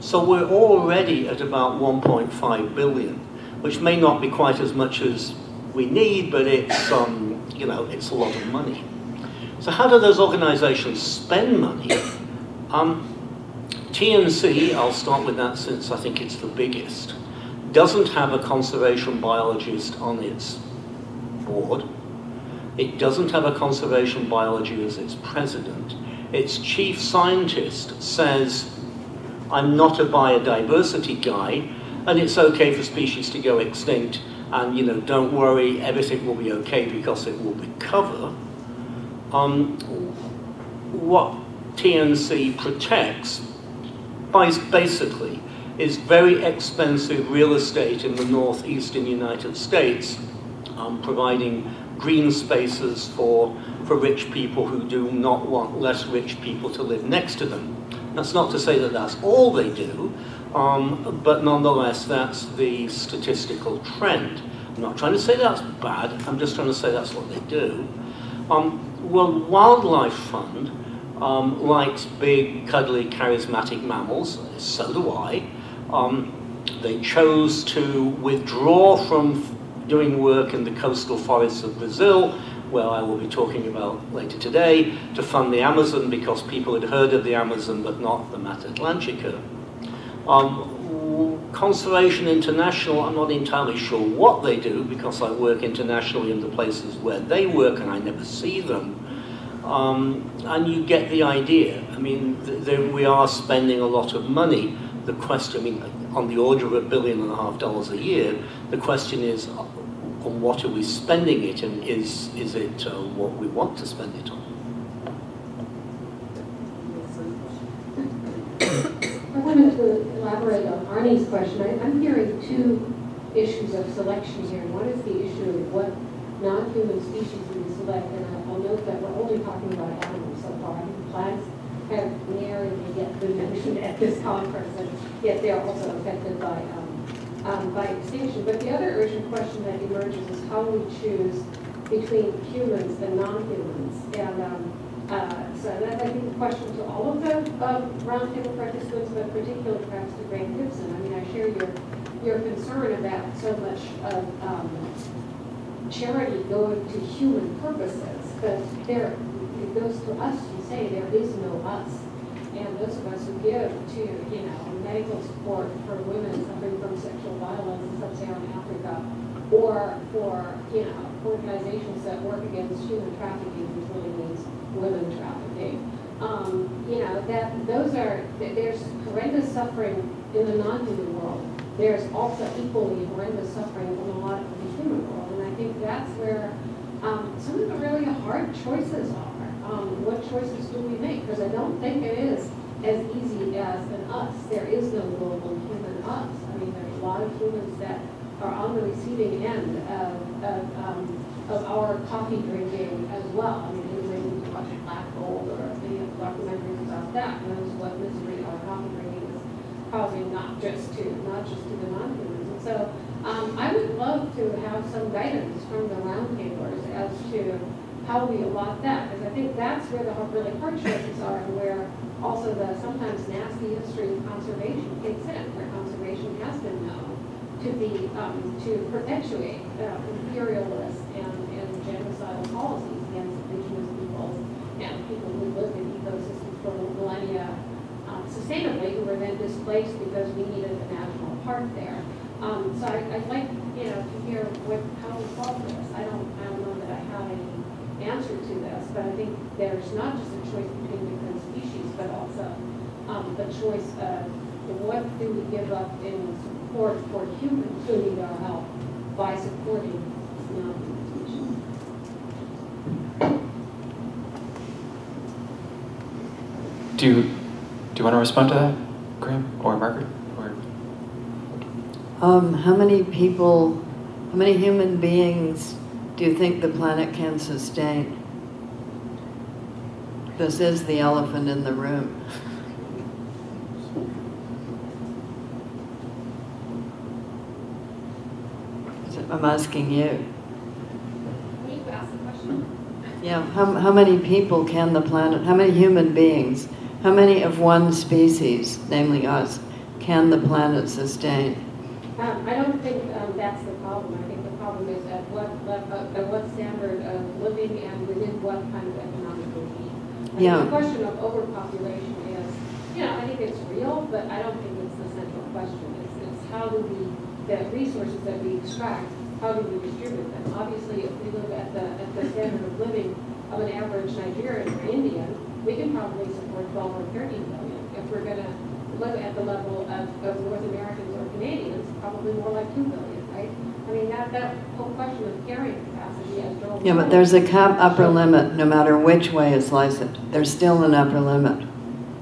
So we're already at about 1.5 billion, which may not be quite as much as we need, but it's you know, it's a lot of money. So how do those organizations spend money? TNC, I'll start with that since I think it's the biggest, doesn't have a conservation biologist on its board. It doesn't have a conservation biology as its president. Its chief scientist says, I'm not a biodiversity guy, and it's okay for species to go extinct, and you know, don't worry, everything will be okay because it will recover. what TNC protects basically is very expensive real estate in the northeastern United States, providing green spaces for rich people who do not want less rich people to live next to them. That's not to say that that's all they do, but nonetheless that's the statistical trend. I'm not trying to say that's bad, I'm just trying to say that's what they do. World Wildlife Fund likes big, cuddly, charismatic mammals, so do I. They chose to withdraw from doing work in the coastal forests of Brazil, where I will be talking about later today, to fund the Amazon because people had heard of the Amazon but not the Mata Atlântica. Conservation International, I'm not entirely sure what they do because I work internationally in the places where they work and I never see them. And you get the idea. I mean, we are spending a lot of money. The question, I mean, on the order of $1.5 billion a year, the question is, on what are we spending it, and is it what we want to spend it on? I wanted to elaborate on Arnie's question. I'm hearing two issues of selection here. One is the issue of what non-human species we select, and I'll note that we're only talking about animals so far. I mean, plants have narrowly yet been mentioned at this conference, and yet they are also affected by extinction. But the other urgent question that emerges is how we choose between humans and non-humans. And so that's, I think, the question to all of the roundtable participants, but particularly perhaps to Graeme Gibson. I mean, I share your concern about so much of charity going to human purposes, but it goes to us. You say there is no us. And those of us who give to, medical support for women suffering from sexual violence in sub-Saharan Africa, or for, organizations that work against human trafficking, which really means women trafficking. There's horrendous suffering in the non-human world. There's also equally horrendous suffering in a lot of the human world. And I think that's where some of the really hard choices are. What choices do we make? Because I don't think it is as easy as an us. There is no global human us. I mean, there's a lot of humans that are on the receiving end of our coffee drinking as well. I mean, anybody who's watching Black Gold or any of the documentaries about that knows what misery our coffee drinking is causing, not just to the non-humans. And so I would love to have some guidance from the roundtablers as to how we allot that, because I think that's where the really hard choices are, and where also the sometimes nasty history of conservation kicks in, where conservation has been known to be to perpetuate imperialist and genocidal policies against indigenous peoples and people who lived in ecosystems for millennia sustainably, who were then displaced because we needed a national park there. So I'd like to hear how we solve this. I don't know that I have any answer to this, but I think there's not just a choice between different species, but also the choice of what do we give up in support for humans who need our help by supporting non-human species. Do you want to respond to that, Graeme or Margaret? How many human beings do you think the planet can sustain? This is the elephant in the room. I'm asking you. Can you ask the question? Yeah, how many people can the planet, how many human beings, how many of one species, namely us, can the planet sustain? I don't think that's the problem. I think the problem is at what standard of living and within what kind of economic regime. The question of overpopulation is, I think it's real, but I don't think it's the central question. It's how do we, the resources that we extract, how do we distribute them? Obviously, if we look at the standard of living of an average Nigerian or Indian, we can probably support 12 or 13 billion. If we're going to look at the level of North Americans or Canadians, probably more like 2 billion, right? I mean, that whole question of carrying capacity as Joel. Yeah, but there's a cap upper limit no matter which way you slice it. There's still an upper limit.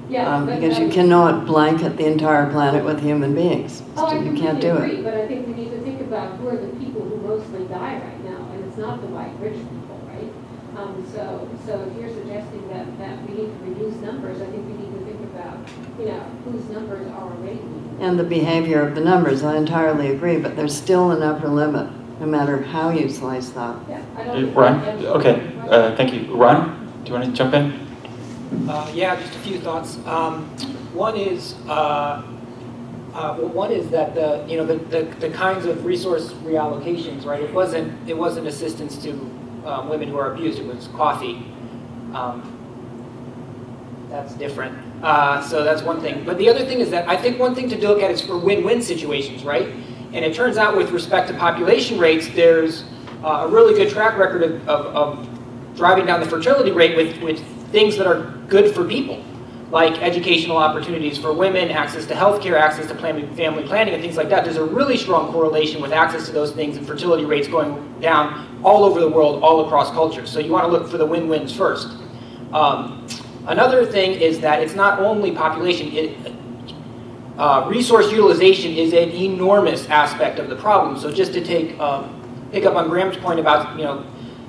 Yeah, because you cannot blanket the entire planet with human beings. You can't do agree, it. But I think we need to think about who are the people who mostly die right now, and it's not the white rich people, right? So if you're suggesting that we need to reduce numbers, I think we need to think about, whose numbers are already needed. And the behavior of the numbers, I entirely agree, but there's still an upper limit, no matter how you slice that. Yeah, I don't Ron? Okay, thank you. Ron, do you want to jump in? Yeah, just a few thoughts. One is that the kinds of resource reallocations, right? It wasn't assistance to women who are abused. It was coffee. That's different. So that's one thing. But the other thing is that I think one thing to look at is for win-win situations, right? And it turns out with respect to population rates, there's a really good track record of driving down the fertility rate with things that are good for people, like educational opportunities for women, access to healthcare, access to family planning, and things like that. There's a really strong correlation with access to those things and fertility rates going down all over the world, all across cultures. So you want to look for the win-wins first. Another thing is that it's not only population. Resource utilization is an enormous aspect of the problem. So just to pick up on Graeme's point about,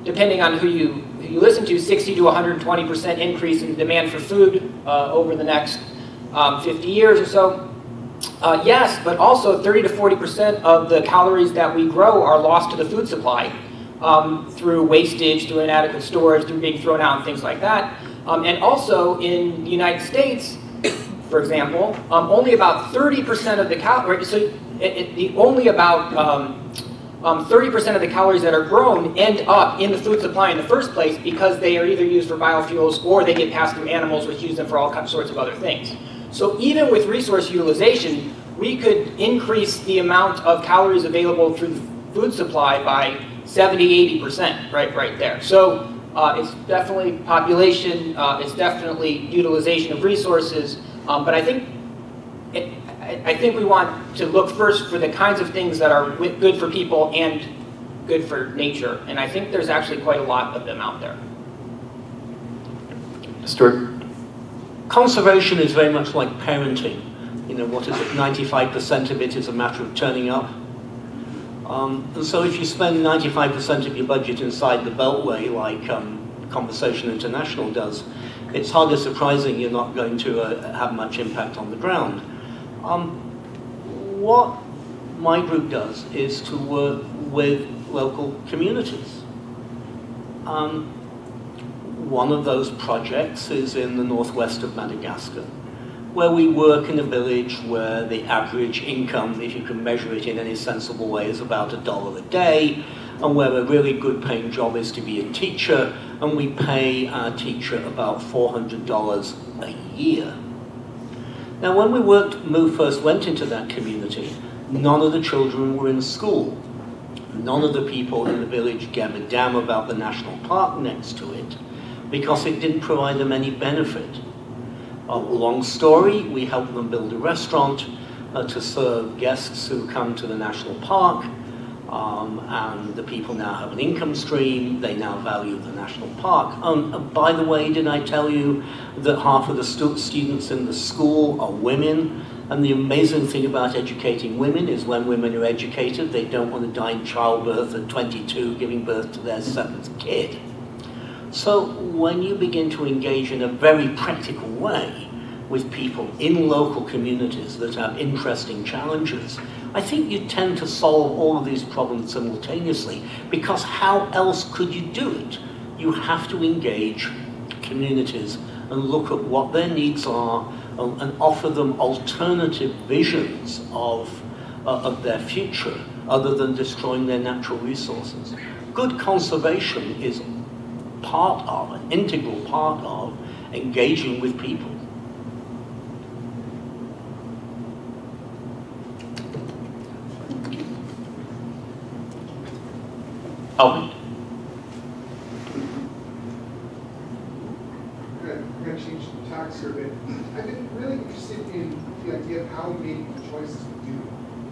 depending on who you listen to, 60 to 120% increase in demand for food over the next 50 years or so. Yes, but also 30 to 40% of the calories that we grow are lost to the food supply through wastage, through inadequate storage, through being thrown out and things like that. And also in the United States, for example, only about 30% of the calories, so only about 30% of the calories that are grown end up in the food supply in the first place because they are either used for biofuels or they get passed through animals which use them for all sorts of other things. So even with resource utilization, we could increase the amount of calories available through the food supply by 70–80%, right there. So it's definitely population, it's definitely utilization of resources, but I think we want to look first for the kinds of things that are good for people and good for nature. And I think there's actually quite a lot of them out there. Stuart? Conservation is very much like parenting. What is it? 95% of it is a matter of turning up. And so if you spend 95% of your budget inside the Beltway, like Conversation International does, it's hardly surprising you're not going to have much impact on the ground. What my group does is to work with local communities. One of those projects is in the northwest of Madagascar, where we work in a village where the average income, if you can measure it in any sensible way, is about $1 a day, and where a really good paying job is to be a teacher, and we pay our teacher about $400 a year. Now, when we first went into that community, none of the children were in school. None of the people in the village gave a damn about the national park next to it, because it didn't provide them any benefit. Long story, we helped them build a restaurant to serve guests who come to the national park, and the people now have an income stream. They now value the national park. By the way, did I tell you that half of the students in the school are women? And the amazing thing about educating women is when women are educated, they don't want to die in childbirth at 22, giving birth to their 7th kid. So when you begin to engage in a very practical way with people in local communities that have interesting challenges, I think you tend to solve all of these problems simultaneously, because how else could you do it? You have to engage communities and look at what their needs are and offer them alternative visions of their future other than destroying their natural resources. Good conservation is part of, an integral part of, engaging with people. Alvin. I'm going to change the tax here a bit. I've been really interested in the idea of how we make the choices we do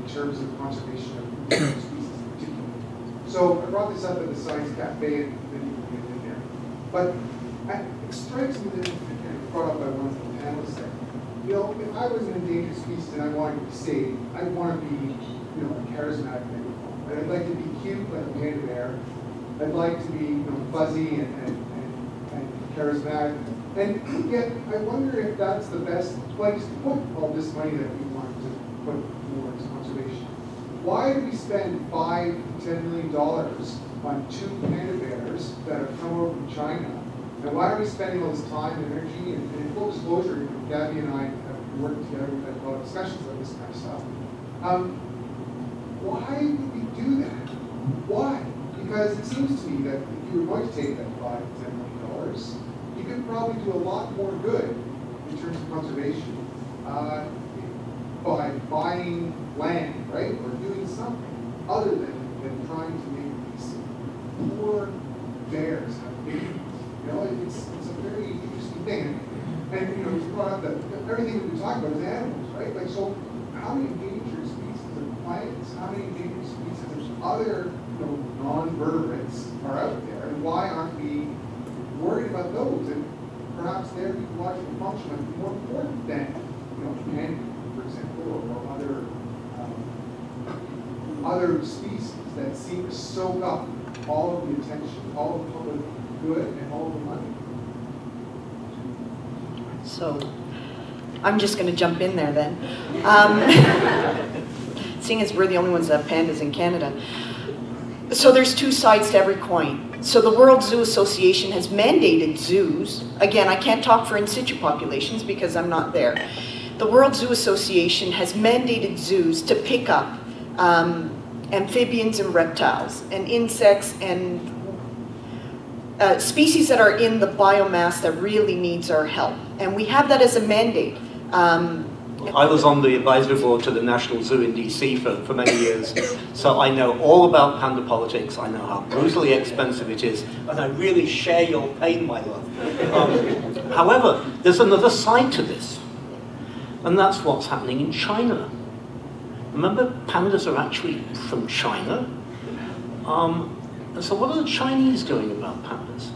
in terms of conservation of species in particular. So I brought this up at the Science Cafe and then you can get in there. But it strikes me that, and brought up by one of the panelists there, you know, if I was an endangered species and I wanted to be saved, I'd want to be, you know, a charismatic megaphone. Right? I'd like to be cute like a panda bear. I'd like to be, you know, fuzzy and charismatic. And yet, I wonder if that's the best place to put all this money that we want to put towards conservation. Why do we spend $5 to $10 million on 2 panda bears that have come over from China? And why are we spending all this time and energy? And in full disclosure, you know, Gaby and I have worked together, we've had a lot of discussions about this kind of stuff. Why would we do that? Why? Because it seems to me that if you were going to take that $5 to $10 million, you could probably do a lot more good in terms of conservation by buying land, right, or doing something other than trying to make these poor bears have babies. You know, it's a very interesting thing. And you know, it's brought up that everything that we talk about is animals, right? Like, so how many endangered species of plants, how many endangered species of other, you know, non-vertebrates are out there, and why aren't we worried about those? And perhaps their ecological function might be more important than, you know, panda, for example, or other species that seem to soak up all of the attention, all of the public good, and all of the money. So, I'm just going to jump in there then. Seeing as we're the only ones that have pandas in Canada. So there's 2 sides to every coin. So the World Zoo Association has mandated zoos. Again, I can't talk for in situ populations because I'm not there. The World Zoo Association has mandated zoos to pick up amphibians and reptiles and insects and species that are in the biomass that really needs our help. And we have that as a mandate. I was on the advisory board to the National Zoo in DC for many years, so I know all about panda politics. I know how brutally expensive it is, and I really share your pain, my love. However, there's another side to this, and that's what's happening in China. Remember, pandas are actually from China. So what are the Chinese doing about pandas?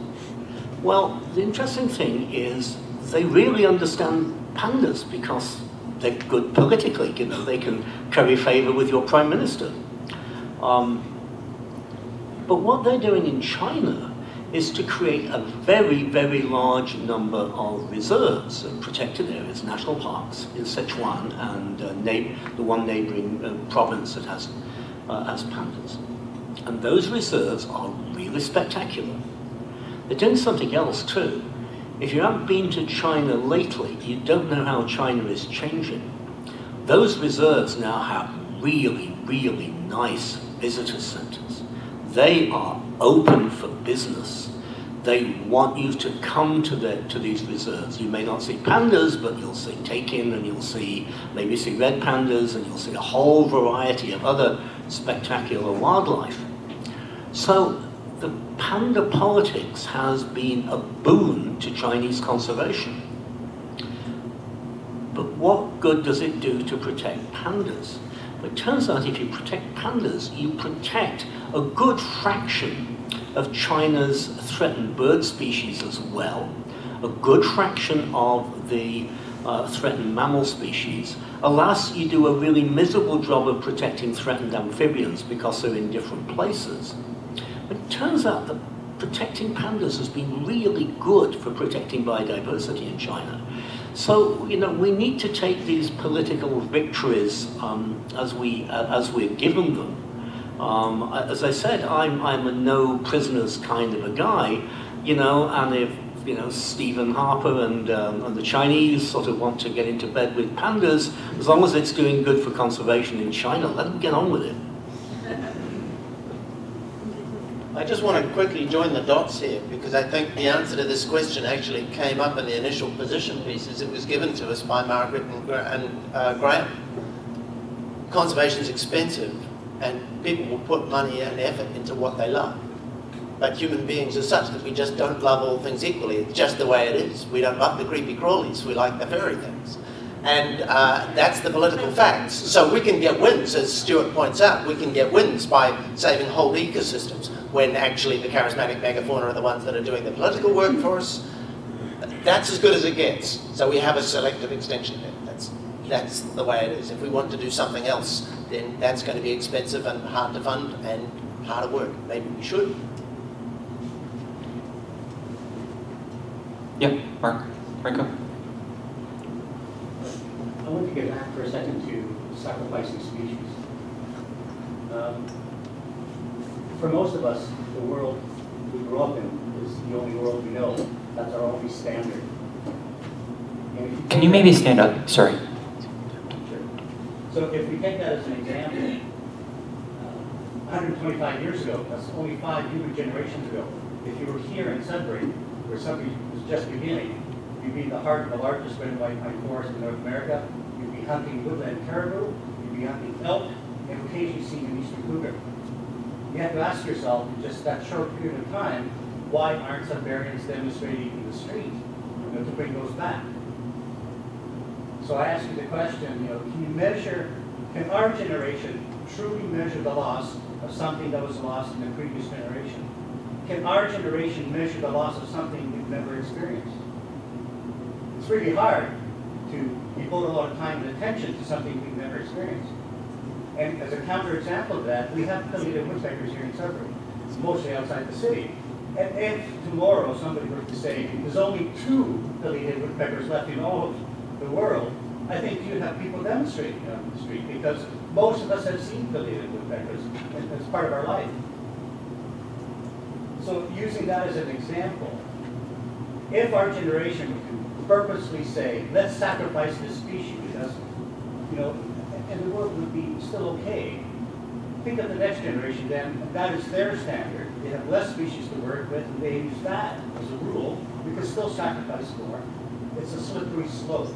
Well, the interesting thing is they really understand pandas because they're good politically, you know, they can curry favor with your prime minister. But what they're doing in China is to create a very, very large number of reserves and protected areas, national parks in Sichuan and the one neighboring province that has pandas. And those reserves are really spectacular. They're doing something else too. If you haven't been to China lately, you don't know how China is changing. Those reserves now have really, really nice visitor centers. They are open for business. They want you to come to these reserves. You may not see pandas, but you'll see takin, and you'll maybe see red pandas, and you'll see a whole variety of other spectacular wildlife. So the panda politics has been a boon to Chinese conservation. But what good does it do to protect pandas? Well, it turns out if you protect pandas, you protect a good fraction of China's threatened bird species as well, a good fraction of the threatened mammal species. Alas, you do a really miserable job of protecting threatened amphibians because they're in different places. But it turns out that protecting pandas has been really good for protecting biodiversity in China. So, you know, we need to take these political victories as we're given them. As I said, I'm a no prisoners kind of a guy, you know, and if, you know, Stephen Harper and the Chinese sort of want to get into bed with pandas, as long as it's doing good for conservation in China, let them get on with it. I just want to quickly join the dots here, because I think the answer to this question actually came up in the initial position pieces. It was given to us by Margaret and Graeme. Conservation is expensive, and people will put money and effort into what they love. But human beings are such that we just don't love all things equally. It's just the way it is. We don't love the creepy crawlies, we like the furry things. And that's the political facts. So we can get wins, as Stuart points out. We can get wins by saving whole ecosystems, when actually the charismatic megafauna are the ones that are doing the political work for us. That's as good as it gets. So we have a selective extinction there. That's the way it is. If we want to do something else, then that's going to be expensive and hard to fund and hard to work. Maybe we should. Yeah, Mark, Franco. I want to get back for a second to sacrificing species. For most of us, the world we grew up in is the only world we know. That's our only standard. Can you maybe stand up? Sorry. Sure. So if we take that as an example, 125 years ago, that's only 5 human generations ago. If you were here in Sudbury, where Sudbury was just beginning, you'd be in the heart of the largest red and white pine forest in North America. You'd be hunting woodland caribou. You'd be hunting elk, and occasionally seeing an eastern cougar. You have to ask yourself, in just that short period of time, why aren't Sudburyans demonstrating in the street, to bring those back? So I ask you the question, can our generation truly measure the loss of something that was lost in the previous generation? Can our generation measure the loss of something we've never experienced? It's really hard to devote a lot of time and attention to something we've never experienced. And as a counterexample of that, we have pileated woodpeckers here in Sudbury. It's mostly outside the city. And if tomorrow somebody were to say there's only 2 pileated woodpeckers left in all of the world, I think you'd have people demonstrating on the street, because most of us have seen pileated woodpeckers. It's part of our life. So using that as an example, if our generation would purposely say, let's sacrifice this species because, and the world would be still okay, think of the next generation then, and that is their standard. They have less species to work with, and they use that as a rule. We can still sacrifice more. It's a slippery slope.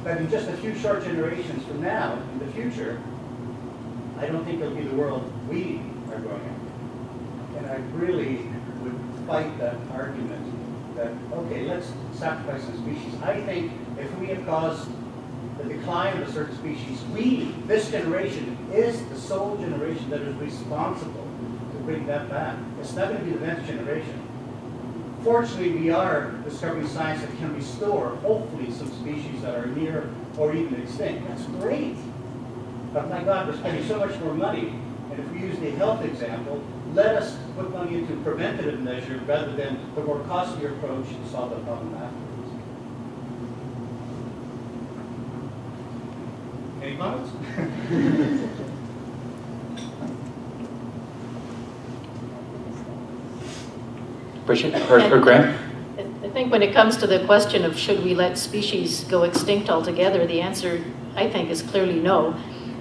But in just a few short generations from now, in the future, I don't think it'll be the world we are growing up. And I really would fight that argument that, okay, let's sacrifice some species. I think if we have caused the decline of a certain species, this generation, is the sole generation that is responsible to bring that back. It's not going to be the next generation. Fortunately, we are discovering science that can restore, hopefully, some species that are near or even extinct. That's great. But my God, we're spending so much more money. And if we use the health example, let us put money into preventative measure rather than the more costly approach to solve the problem afterwards. Any comments? Bridget or Graeme? I think when it comes to the question of should we let species go extinct altogether, the answer, I think, is clearly no.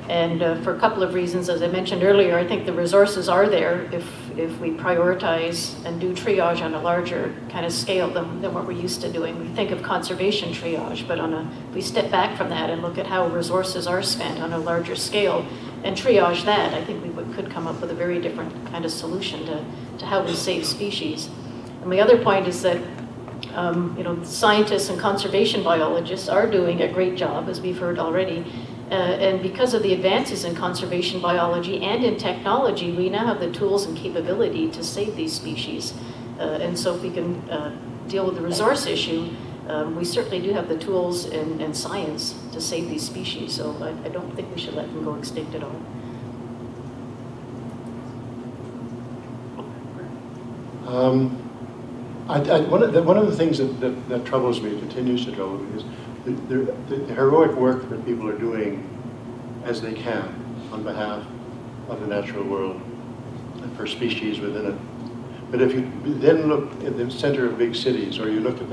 And for a couple of reasons, as I mentioned earlier, I think the resources are there if we prioritize and do triage on a larger kind of scale than what we're used to doing. We think of conservation triage, but if we step back from that and look at how resources are spent on a larger scale and triage that, I think we could come up with a very different kind of solution to how we save species. And my other point is that scientists and conservation biologists are doing a great job, as we've heard already. And because of the advances in conservation biology and in technology, we now have the tools and capability to save these species. And so if we can deal with the resource issue, we certainly do have the tools and science to save these species. So I don't think we should let them go extinct at all. One of the things that troubles me, continues to trouble me, is the heroic work that people are doing as they can on behalf of the natural world and for species within it. But if you then look at the center of big cities, or you look at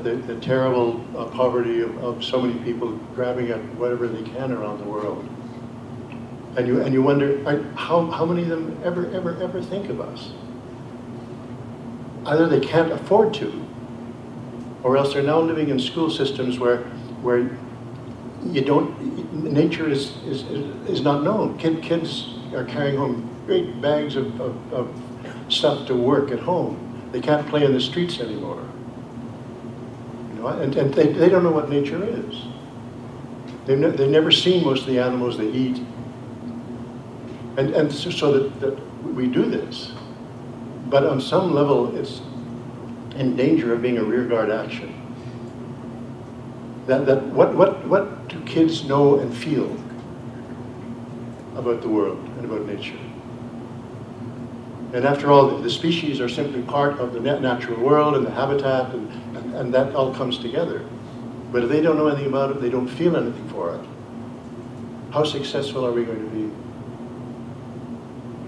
the terrible poverty of so many people grabbing at whatever they can around the world, and you wonder how many of them ever think of us. Either they can't afford to, or else they're now living in school systems where nature is not known. Kids are carrying home great bags of stuff to work at home. They can't play in the streets anymore. And they don't know what nature is. They've never seen most of the animals they eat. And so that we do this. But on some level, it's in danger of being a rearguard action. What do kids know and feel about the world and about nature? And after all, the species are simply part of the natural world and the habitat, and that all comes together. But if they don't know anything about it, they don't feel anything for it, how successful are we going to be?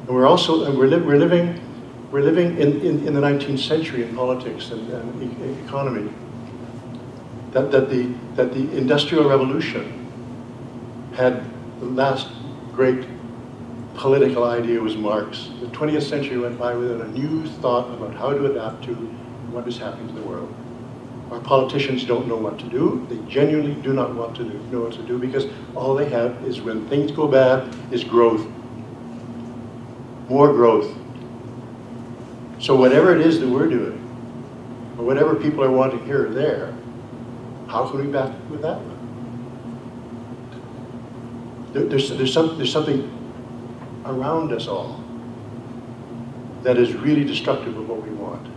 And we're living in the 19th century in politics and economy. That the Industrial Revolution had the last great political idea was Marx. The 20th century went by without a new thought about how to adapt to what is happening to the world. Our politicians don't know what to do. They genuinely do not want to know what to do, because all they have is, when things go bad, is growth. More growth. So whatever it is that we're doing, or whatever people are wanting here or there, how can we back with that one? There's something around us all that is really destructive of what we want.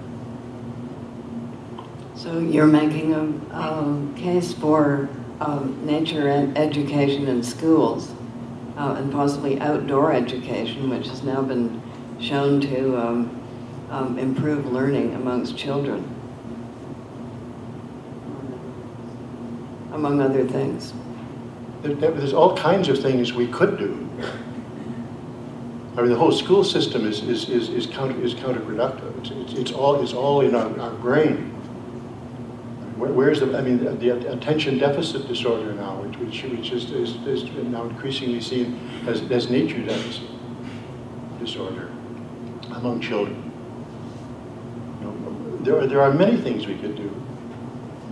So you're making a case for nature education in schools, and possibly outdoor education, which has now been shown to improve learning amongst children, among other things. There's all kinds of things we could do. I mean, the whole school system is counterproductive. It's all in our brain. Where's the attention deficit disorder now, which is now increasingly seen as nature deficit disorder among children. You know, there are many things we could do,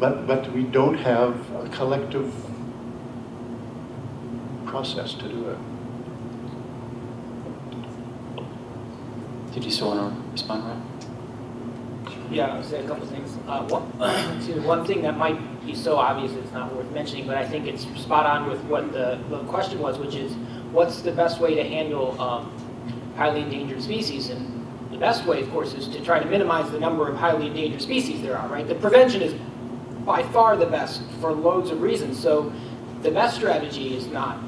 but we don't have a collective process to do it. Did you still want to respond, Ryan? Yeah, I'll say a couple of things. One thing that might be so obvious it's not worth mentioning, but I think it's spot on with what the question was, which is, what's the best way to handle highly endangered species? And the best way, of course, is to try to minimize the number of highly endangered species there are, right? The prevention is by far the best for loads of reasons. So the best strategy is not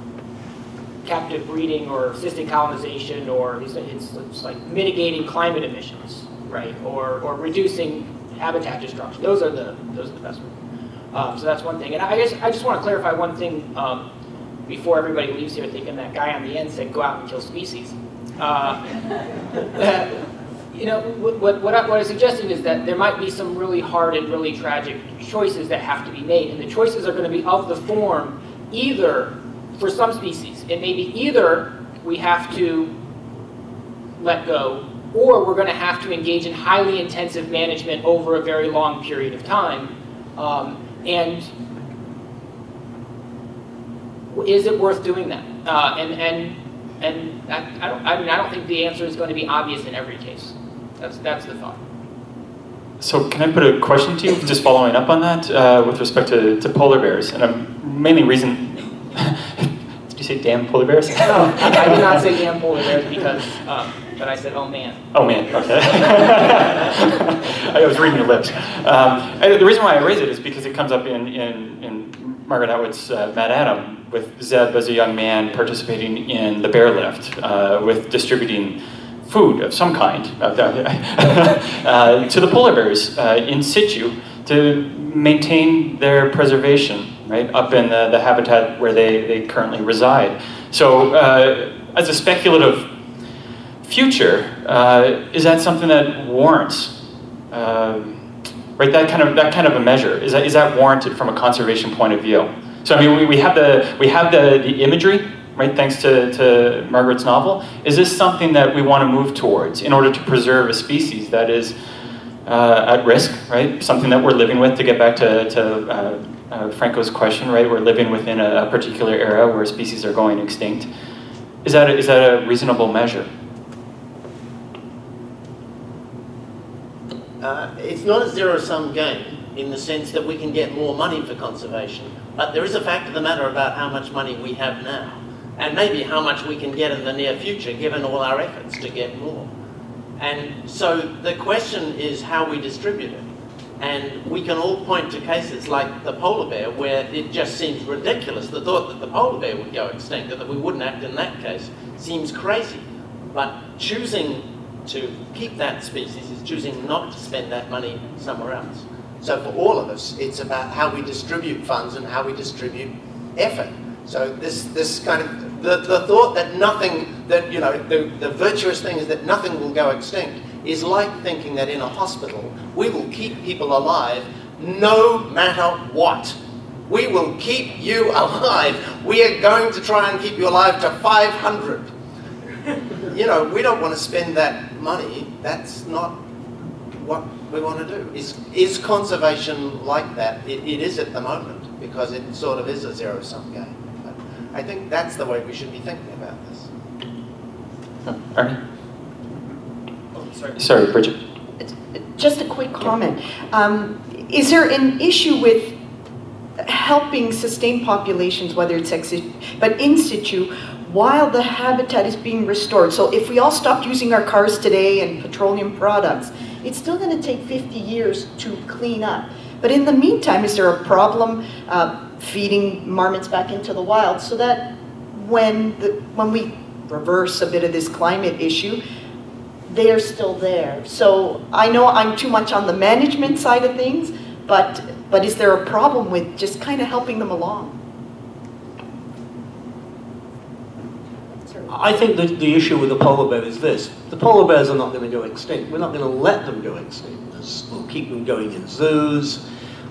captive breeding or cystic colonization, or it's like mitigating climate emissions, right? Or reducing habitat destruction. Those are the best ones. So that's one thing. And I guess I just want to clarify one thing before everybody leaves here thinking that guy on the end said go out and kill species. You know, what I suggested is that there might be some really hard and really tragic choices that have to be made, and the choices are going to be of the form, either, for some species, it may be either we have to let go, or we're going to have to engage in highly intensive management over a very long period of time. And is it worth doing that? And I don't think the answer is going to be obvious in every case. That's the thought. So can I put a question to you, just following up on that, with respect to polar bears? And I'm mainly reason... Did you say damn polar bears? No, I did not say damn polar bears because... but I said, oh man. Oh man, okay. I was reading your lips. The reason why I raise it is because it comes up in Margaret Atwood's Mad Adam, with Zeb as a young man participating in the bear lift, with distributing food of some kind to the polar bears in situ to maintain their preservation, right, up in the habitat where they currently reside. So as a speculative future, is that something that warrants, right? That kind of a measure, is that warranted from a conservation point of view? So I mean, we have the imagery, right? Thanks to Margaret's novel. Is this something that we want to move towards in order to preserve a species that is at risk, right? Something that we're living with. To get back to Franco's question, right? We're living within a particular era where species are going extinct. Is that a reasonable measure? It's not a zero-sum game in the sense that we can get more money for conservation. But there is a fact of the matter about how much money we have now, and maybe how much we can get in the near future, given all our efforts to get more. And so the question is how we distribute it. And we can all point to cases like the polar bear, where it just seems ridiculous. The thought that the polar bear would go extinct, and that we wouldn't act in that case, seems crazy. But choosing to keep that species is choosing not to spend that money somewhere else. So for all of us, it's about how we distribute funds and how we distribute effort. So this kind of, the thought that nothing, that, you know, the virtuous thing is that nothing will go extinct, is like thinking that in a hospital, we will keep people alive no matter what. We will keep you alive. We are going to try and keep you alive to 500. You know, we don't want to spend that money. That's not what we want to do. Is conservation like that? It is at the moment, because it sort of is a zero-sum game. But I think that's the way we should be thinking about this. Ernie? Sorry, Bridget. Just a quick comment. Is there an issue with helping sustain populations, whether it's but in situ, while the habitat is being restored? So if we all stopped using our cars today and petroleum products, it's still going to take 50 years to clean up. But in the meantime, is there a problem feeding marmots back into the wild, so that when we reverse a bit of this climate issue, they are still there? So I know I'm too much on the management side of things, but is there a problem with just kind of helping them along? I think that the issue with the polar bear is this. The polar bears are not going to go extinct. We're not going to let them go extinct. We'll keep them going in zoos.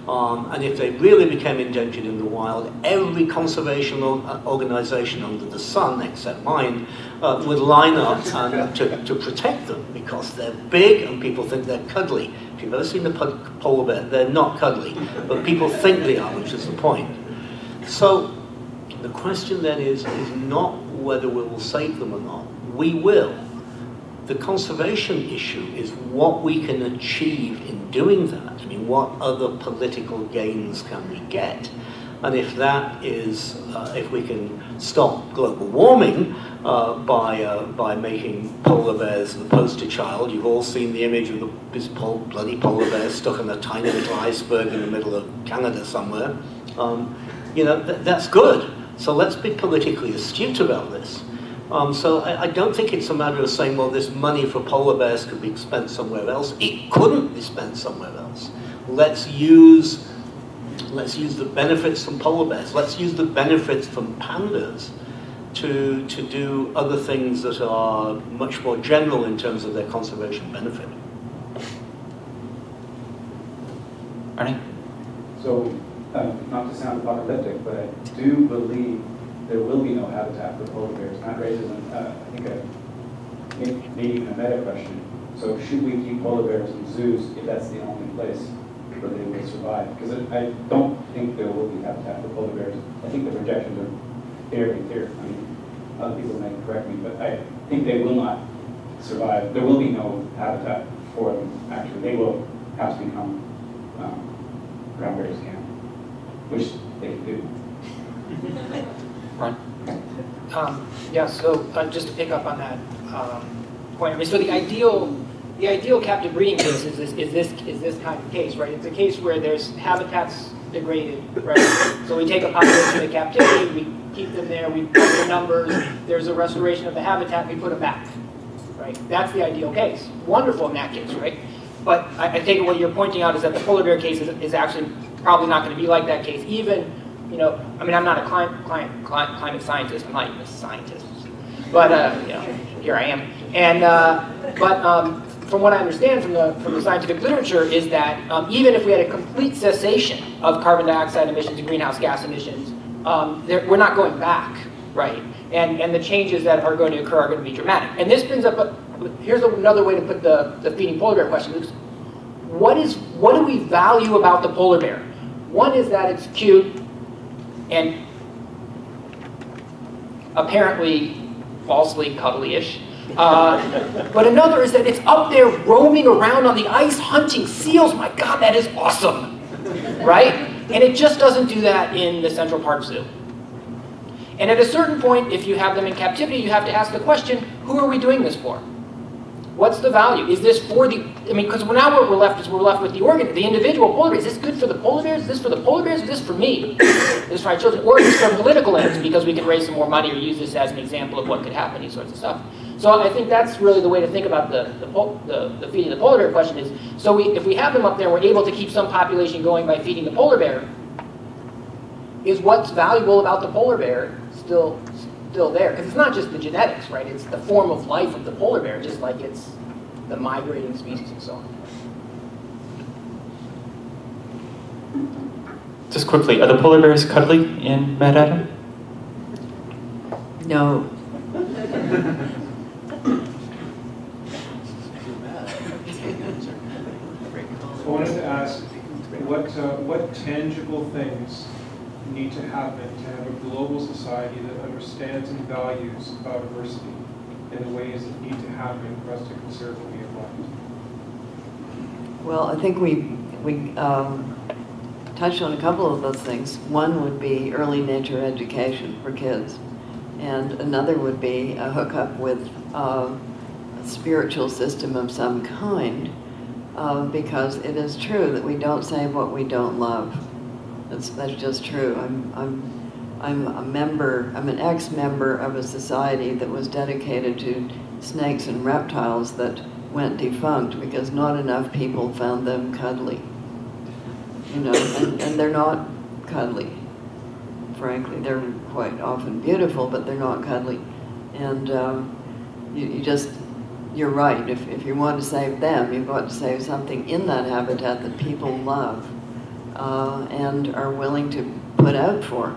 And if they really became endangered in the wild, every conservation organization under the sun, except mine, would line up to protect them, because they're big and people think they're cuddly. If you've ever seen the polar bear, they're not cuddly, but people think they are, which is the point. So the question then is not whether we will save them or not. We will. The conservation issue is what we can achieve in doing that. I mean, what other political gains can we get? And if that is, if we can stop global warming by making polar bears the poster child. You've all seen the image of this bloody polar bear stuck in a tiny little iceberg in the middle of Canada somewhere. You know, that's good. So let's be politically astute about this. So I don't think it's a matter of saying, well, this money for polar bears could be spent somewhere else. It couldn't be spent somewhere else. Let's use the benefits from polar bears. Let's use the benefits from pandas to do other things that are much more general in terms of their conservation benefit. Arnie? So, not to sound apocalyptic, but I do believe there will be no habitat for polar bears. Not racism, I think maybe even a meta question. So should we keep polar bears in zoos if that's the only place where they will survive? Because I don't think there will be habitat for polar bears. I think the projections are fairly clear. I mean, other people may correct me, but I think they will not survive. There will be no habitat for them, actually. They will have to become ground bears camp, which they do. Ron? Yeah, so just to pick up on that point, I mean, so the ideal captive breeding case is this kind of case, right? It's a case where there's habitats degraded, right? So we take a population of captivity, we keep them there, we count the numbers, there's a restoration of the habitat, we put them back, right? That's the ideal case. Wonderful in that case, right? But I take it what you're pointing out is that the polar bear case is actually probably not going to be like that case. Even, you know, I mean, I'm not a climate scientist, I'm not even a scientist, but you know, here I am. And from what I understand from the scientific literature is that even if we had a complete cessation of carbon dioxide emissions and greenhouse gas emissions, we're not going back, right? And the changes that are going to occur are going to be dramatic. And this brings up here's another way to put the feeding polar bear question. What do we value about the polar bear? One is that it's cute and apparently falsely cuddly-ish. But another is that it's up there roaming around on the ice hunting seals. My God, that is awesome, right? And it just doesn't do that in the Central Park Zoo. And at a certain point, if you have them in captivity, you have to ask the question, who are we doing this for? What's the value? Is this for the, I mean, because now what we're left is we're left with the individual polar bears. Is this good for the polar bears? Is this for the polar bears? Is this for me? Is this for our children? Or is this for political ends because we can raise some more money or use this as an example of what could happen, these sorts of stuff. So I think that's really the way to think about the feeding the polar bear question is, so if we have them up there, we're able to keep some population going by feeding the polar bear, is what's valuable about the polar bear still there? Because it's not just the genetics, right? It's the form of life of the polar bear, just like it's the migrating species and so on. Just quickly, are the polar bears cuddly in Mad Adam? No. I wanted to ask, what tangible things need to happen to have a global society that understands and values biodiversity in the ways that need to happen for us to conserve what we have left? Well, I think we touched on a couple of those things. One would be early nature education for kids, and another would be a hookup with a spiritual system of some kind, because it is true that we don't save what we don't love. That's just true. I'm an ex-member of a society that was dedicated to snakes and reptiles that went defunct because not enough people found them cuddly. You know, and they're not cuddly. Frankly, they're quite often beautiful, but they're not cuddly. And you're right. If you want to save them, you've got to save something in that habitat that people love and are willing to put out for.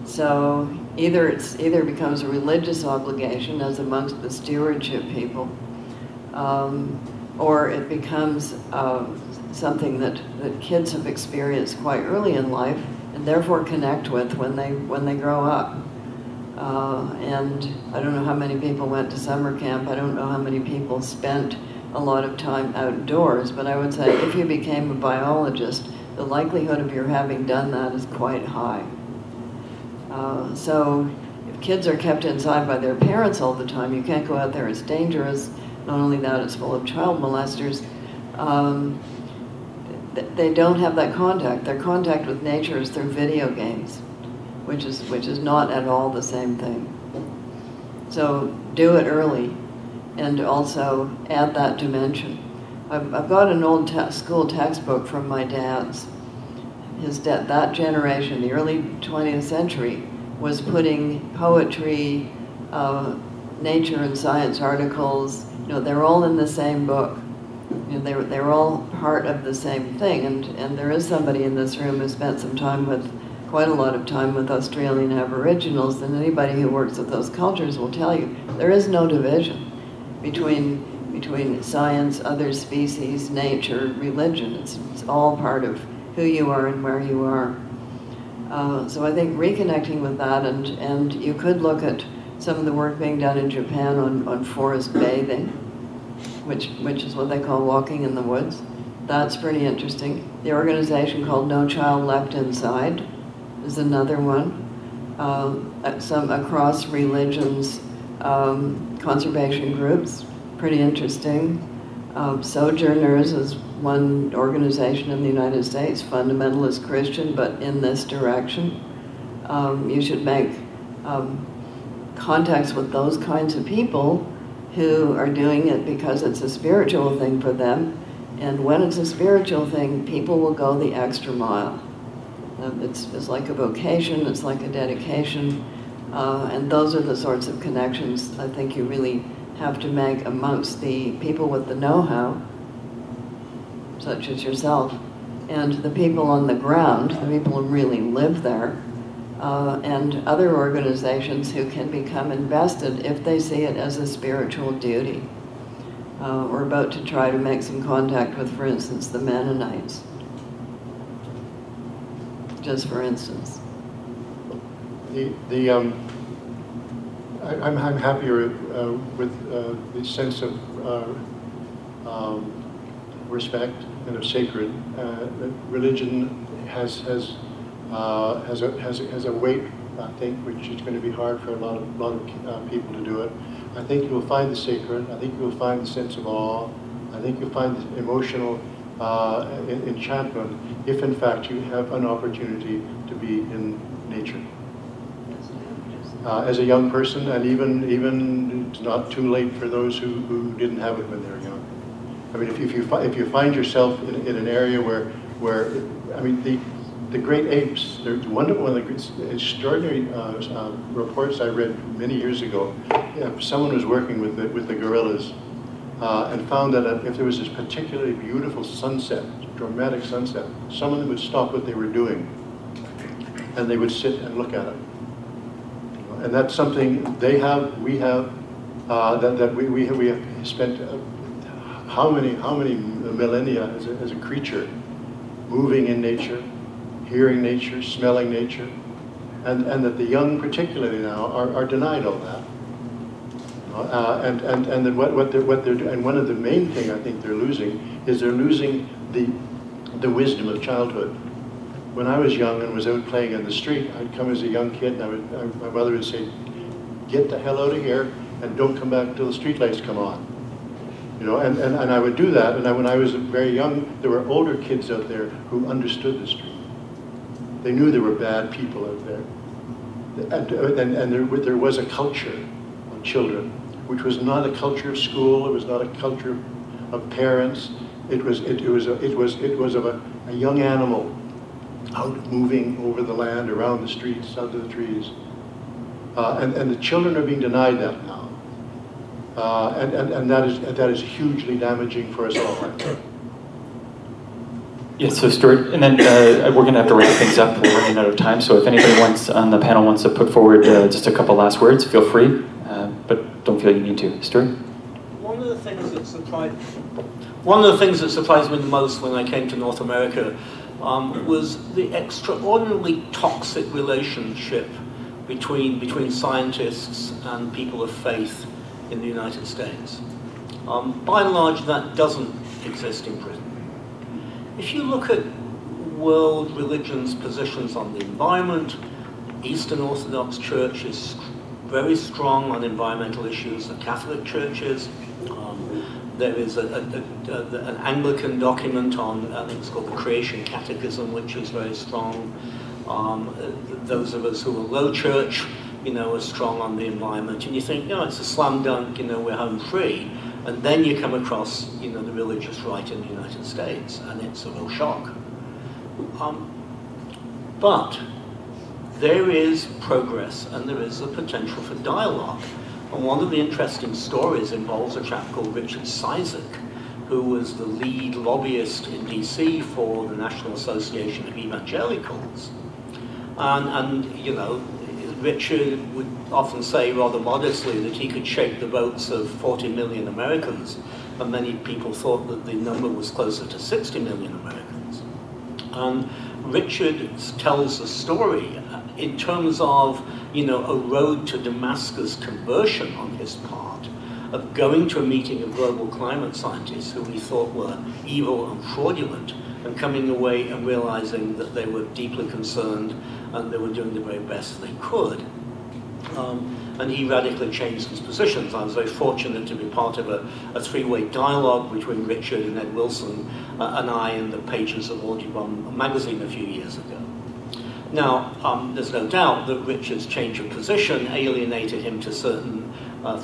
So either it becomes a religious obligation as amongst the stewardship people, or it becomes something that kids have experienced quite early in life and therefore connect with when they grow up. And I don't know how many people went to summer camp. I don't know how many people spent a lot of time outdoors, but I would say if you became a biologist, the likelihood of your having done that is quite high. So if kids are kept inside by their parents all the time, you can't go out there, it's dangerous. Not only that, it's full of child molesters. They don't have that contact. Their contact with nature is through video games, which is not at all the same thing. So do it early, and also add that dimension. I've got an old school textbook from my dad's. That generation, the early 20th century, was putting poetry, nature and science articles, they're all in the same book. They're all part of the same thing, and there is somebody in this room who spent quite a lot of time with Australian Aboriginals, and anybody who works with those cultures will tell you there is no division between science, other species, nature, religion. It's all part of who you are and where you are. So I think reconnecting with that, and you could look at some of the work being done in Japan on forest bathing, which is what they call walking in the woods. That's pretty interesting. The organization called No Child Left Inside is another one. Some across religions, conservation groups, pretty interesting. Sojourners is one organization in the United States, fundamentalist Christian, but in this direction. You should make contacts with those kinds of people who are doing it because it's a spiritual thing for them. And when it's a spiritual thing, people will go the extra mile. It's like a vocation, it's like a dedication, and those are the sorts of connections I think you really have to make amongst the people with the know-how, such as yourself, and the people on the ground, the people who really live there, and other organizations who can become invested if they see it as a spiritual duty. We're about to try to make some contact with, for instance, the Mennonites, just for instance. I'm happier with the sense of respect and of sacred. That religion has a weight, I think, which is going to be hard for a lot of people to do it. I think you'll find the sacred. I think you'll find the sense of awe. I think you'll find the emotional enchantment if, in fact, you have an opportunity to be in nature. As a young person, and even it's not too late for those who didn't have it when they were young. I mean, if you find yourself in an area where I mean, the great apes, one of the extraordinary reports I read many years ago, someone was working with the gorillas and found that if there was this particularly beautiful sunset, dramatic sunset, some of them would stop what they were doing and they would sit and look at it. And that's something they have, we have, that we have spent how many millennia as a creature moving in nature, hearing nature, smelling nature, and that the young particularly now are denied all that. And then what they're doing, and one of the main thing I think they're losing is they're losing the wisdom of childhood. When I was young and was out playing in the street, I'd come as a young kid and my mother would say, "Get the hell out of here and don't come back until the streetlights come on." You know, and I would do that, and when I was very young, there were older kids out there who understood the street. They knew there were bad people out there. And there was a culture of children, which was not a culture of school, it was not a culture of parents, it was of a young animal out moving over the land, around the streets, out to the trees. And the children are being denied that now. And that is hugely damaging for us all. Yes, so Stuart, and then we're going to have to wrap things up. We're running out of time, so if anybody on the panel wants to put forward just a couple last words, feel free, but don't feel you need to. Stuart? One of the things that surprised me the most when I came to North America was the extraordinarily toxic relationship between scientists and people of faith in the United States. By and large, that doesn't exist in Britain. If you look at world religions' positions on the environment, the Eastern Orthodox Church is very strong on environmental issues, the Catholic Church is. There is an Anglican document on, I think it's called the Creation Catechism, which is very strong. Those of us who are low church, you know, are strong on the environment. And you think, no, it's a slam dunk, you know, we're home free. And then you come across, you know, the religious right in the United States, and it's a real shock. But there is progress, and there is a potential for dialogue. And one of the interesting stories involves a chap called Richard Cizik, who was the lead lobbyist in DC for the National Association of Evangelicals. And you know, Richard would often say rather modestly that he could shake the votes of 40 million Americans, and many people thought that the number was closer to 60 million Americans. And Richard tells the story in terms of, you know, a road to Damascus conversion on his part, of going to a meeting of global climate scientists who he thought were evil and fraudulent, and coming away and realizing that they were deeply concerned and they were doing the very best they could. And he radically changed his positions. I was very fortunate to be part of a three-way dialogue between Richard and Ed Wilson and I in the pages of Audubon magazine a few years ago. Now, there's no doubt that Richard's change of position alienated him to certain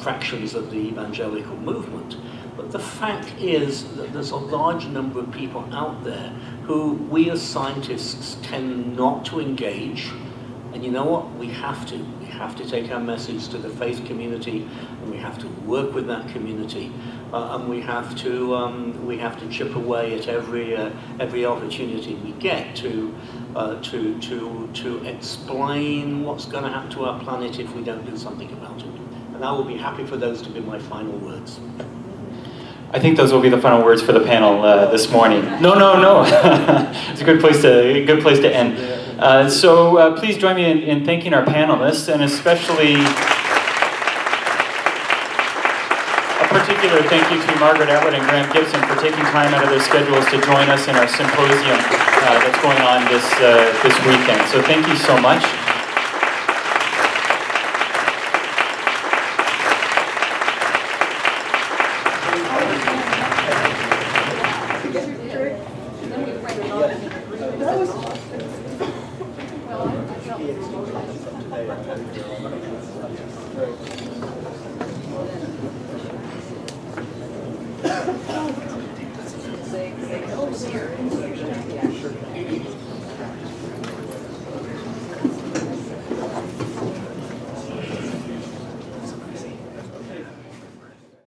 fractions of the evangelical movement. But the fact is that there's a large number of people out there who we as scientists tend not to engage. And you know what? We have to. We have to take our message to the faith community, and we have to work with that community, and we have to chip away at every opportunity we get to explain what's going to happen to our planet if we don't do something about it. And I will be happy for those to be my final words. I think those will be the final words for the panel this morning. No. It's a good place to end. So please join me in thanking our panelists, and especially a particular thank you to Margaret, Atwood, and Graeme Gibson for taking time out of their schedules to join us in our symposium that's going on this weekend. So thank you so much. They